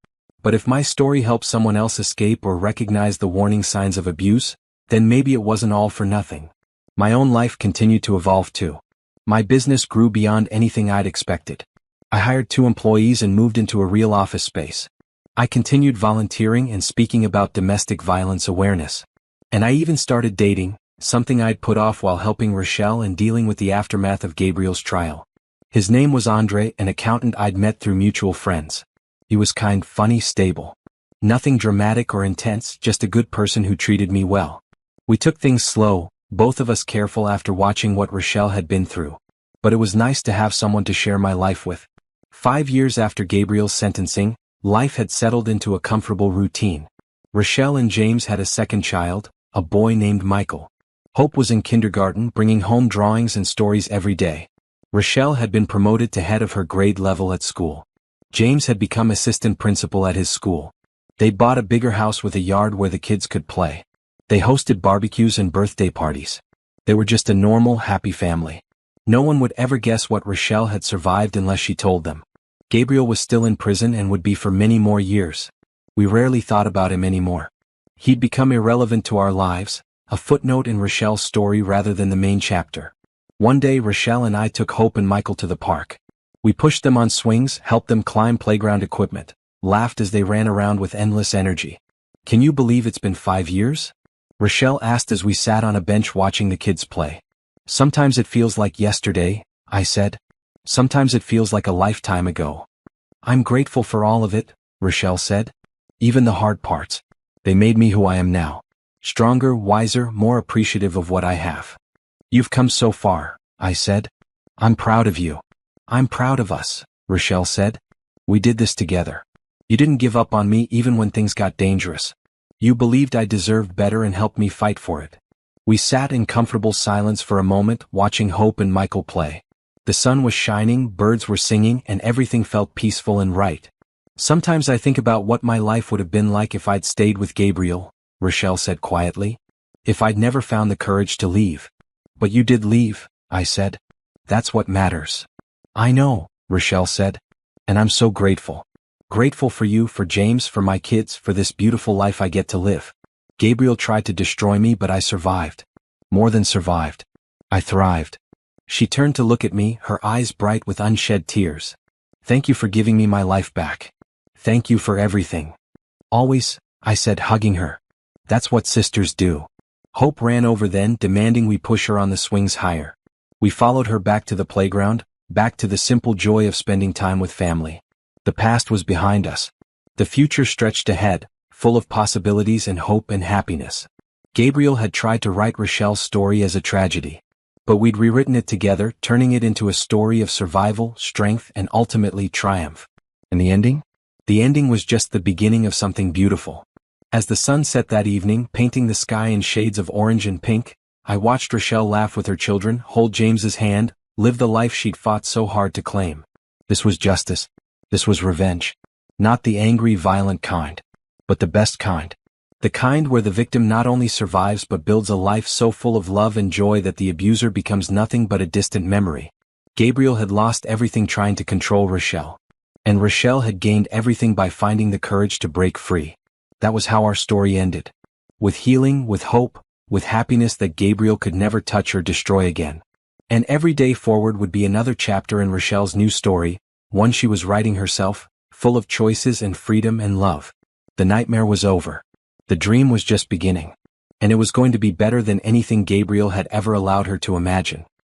"But if my story helped someone else escape or recognize the warning signs of abuse, then maybe it wasn't all for nothing." My own life continued to evolve too. My business grew beyond anything I'd expected. I hired 2 employees and moved into a real office space. I continued volunteering and speaking about domestic violence awareness. And I even started dating, something I'd put off while helping Rochelle and dealing with the aftermath of Gabriel's trial. His name was Andre, an accountant I'd met through mutual friends. He was kind, funny, stable. Nothing dramatic or intense, just a good person who treated me well. We took things slow, both of us careful after watching what Rochelle had been through. But it was nice to have someone to share my life with. 5 years after Gabriel's sentencing, life had settled into a comfortable routine. Rochelle and James had a second child, a boy named Michael. Hope was in kindergarten, bringing home drawings and stories every day. Rochelle had been promoted to head of her grade level at school. James had become assistant principal at his school. They bought a bigger house with a yard where the kids could play. They hosted barbecues and birthday parties. They were just a normal, happy family. No one would ever guess what Rochelle had survived unless she told them. Gabriel was still in prison and would be for many more years. We rarely thought about him anymore. He'd become irrelevant to our lives, a footnote in Rochelle's story rather than the main chapter. One day Rochelle and I took Hope and Michael to the park. We pushed them on swings, helped them climb playground equipment, laughed as they ran around with endless energy. "Can you believe it's been 5 years?" Rochelle asked as we sat on a bench watching the kids play. "Sometimes it feels like yesterday," I said. "Sometimes it feels like a lifetime ago." "I'm grateful for all of it," Rochelle said. "Even the hard parts. They made me who I am now. Stronger, wiser, more appreciative of what I have." "You've come so far," I said. "I'm proud of you." "I'm proud of us," Rochelle said. "We did this together. You didn't give up on me even when things got dangerous. You believed I deserved better and helped me fight for it." We sat in comfortable silence for a moment, watching Hope and Michael play. The sun was shining, birds were singing, and everything felt peaceful and right. "Sometimes I think about what my life would have been like if I'd stayed with Gabriel," Rochelle said quietly. "If I'd never found the courage to leave." "But you did leave," I said. "That's what matters." "I know," Rochelle said. "And I'm so grateful. Grateful for you, for James, for my kids, for this beautiful life I get to live. Gabriel tried to destroy me, but I survived. More than survived. I thrived." She turned to look at me, her eyes bright with unshed tears. "Thank you for giving me my life back. Thank you for everything." "Always," I said, hugging her. "That's what sisters do." Hope ran over then, demanding we push her on the swings higher. We followed her back to the playground, back to the simple joy of spending time with family. The past was behind us. The future stretched ahead, full of possibilities and hope and happiness. Gabriel had tried to write Rochelle's story as a tragedy. But we'd rewritten it together, turning it into a story of survival, strength, and ultimately triumph. And the ending? The ending was just the beginning of something beautiful. As the sun set that evening, painting the sky in shades of orange and pink, I watched Rochelle laugh with her children, hold James's hand, live the life she'd fought so hard to claim. This was justice. This was revenge. Not the angry, violent kind, but the best kind. The kind where the victim not only survives but builds a life so full of love and joy that the abuser becomes nothing but a distant memory. Gabriel had lost everything trying to control Rochelle. And Rochelle had gained everything by finding the courage to break free. That was how our story ended. With healing, with hope, with happiness that Gabriel could never touch or destroy again. And every day forward would be another chapter in Rochelle's new story, one she was writing herself, full of choices and freedom and love. The nightmare was over. The dream was just beginning. And it was going to be better than anything Gabriel had ever allowed her to imagine.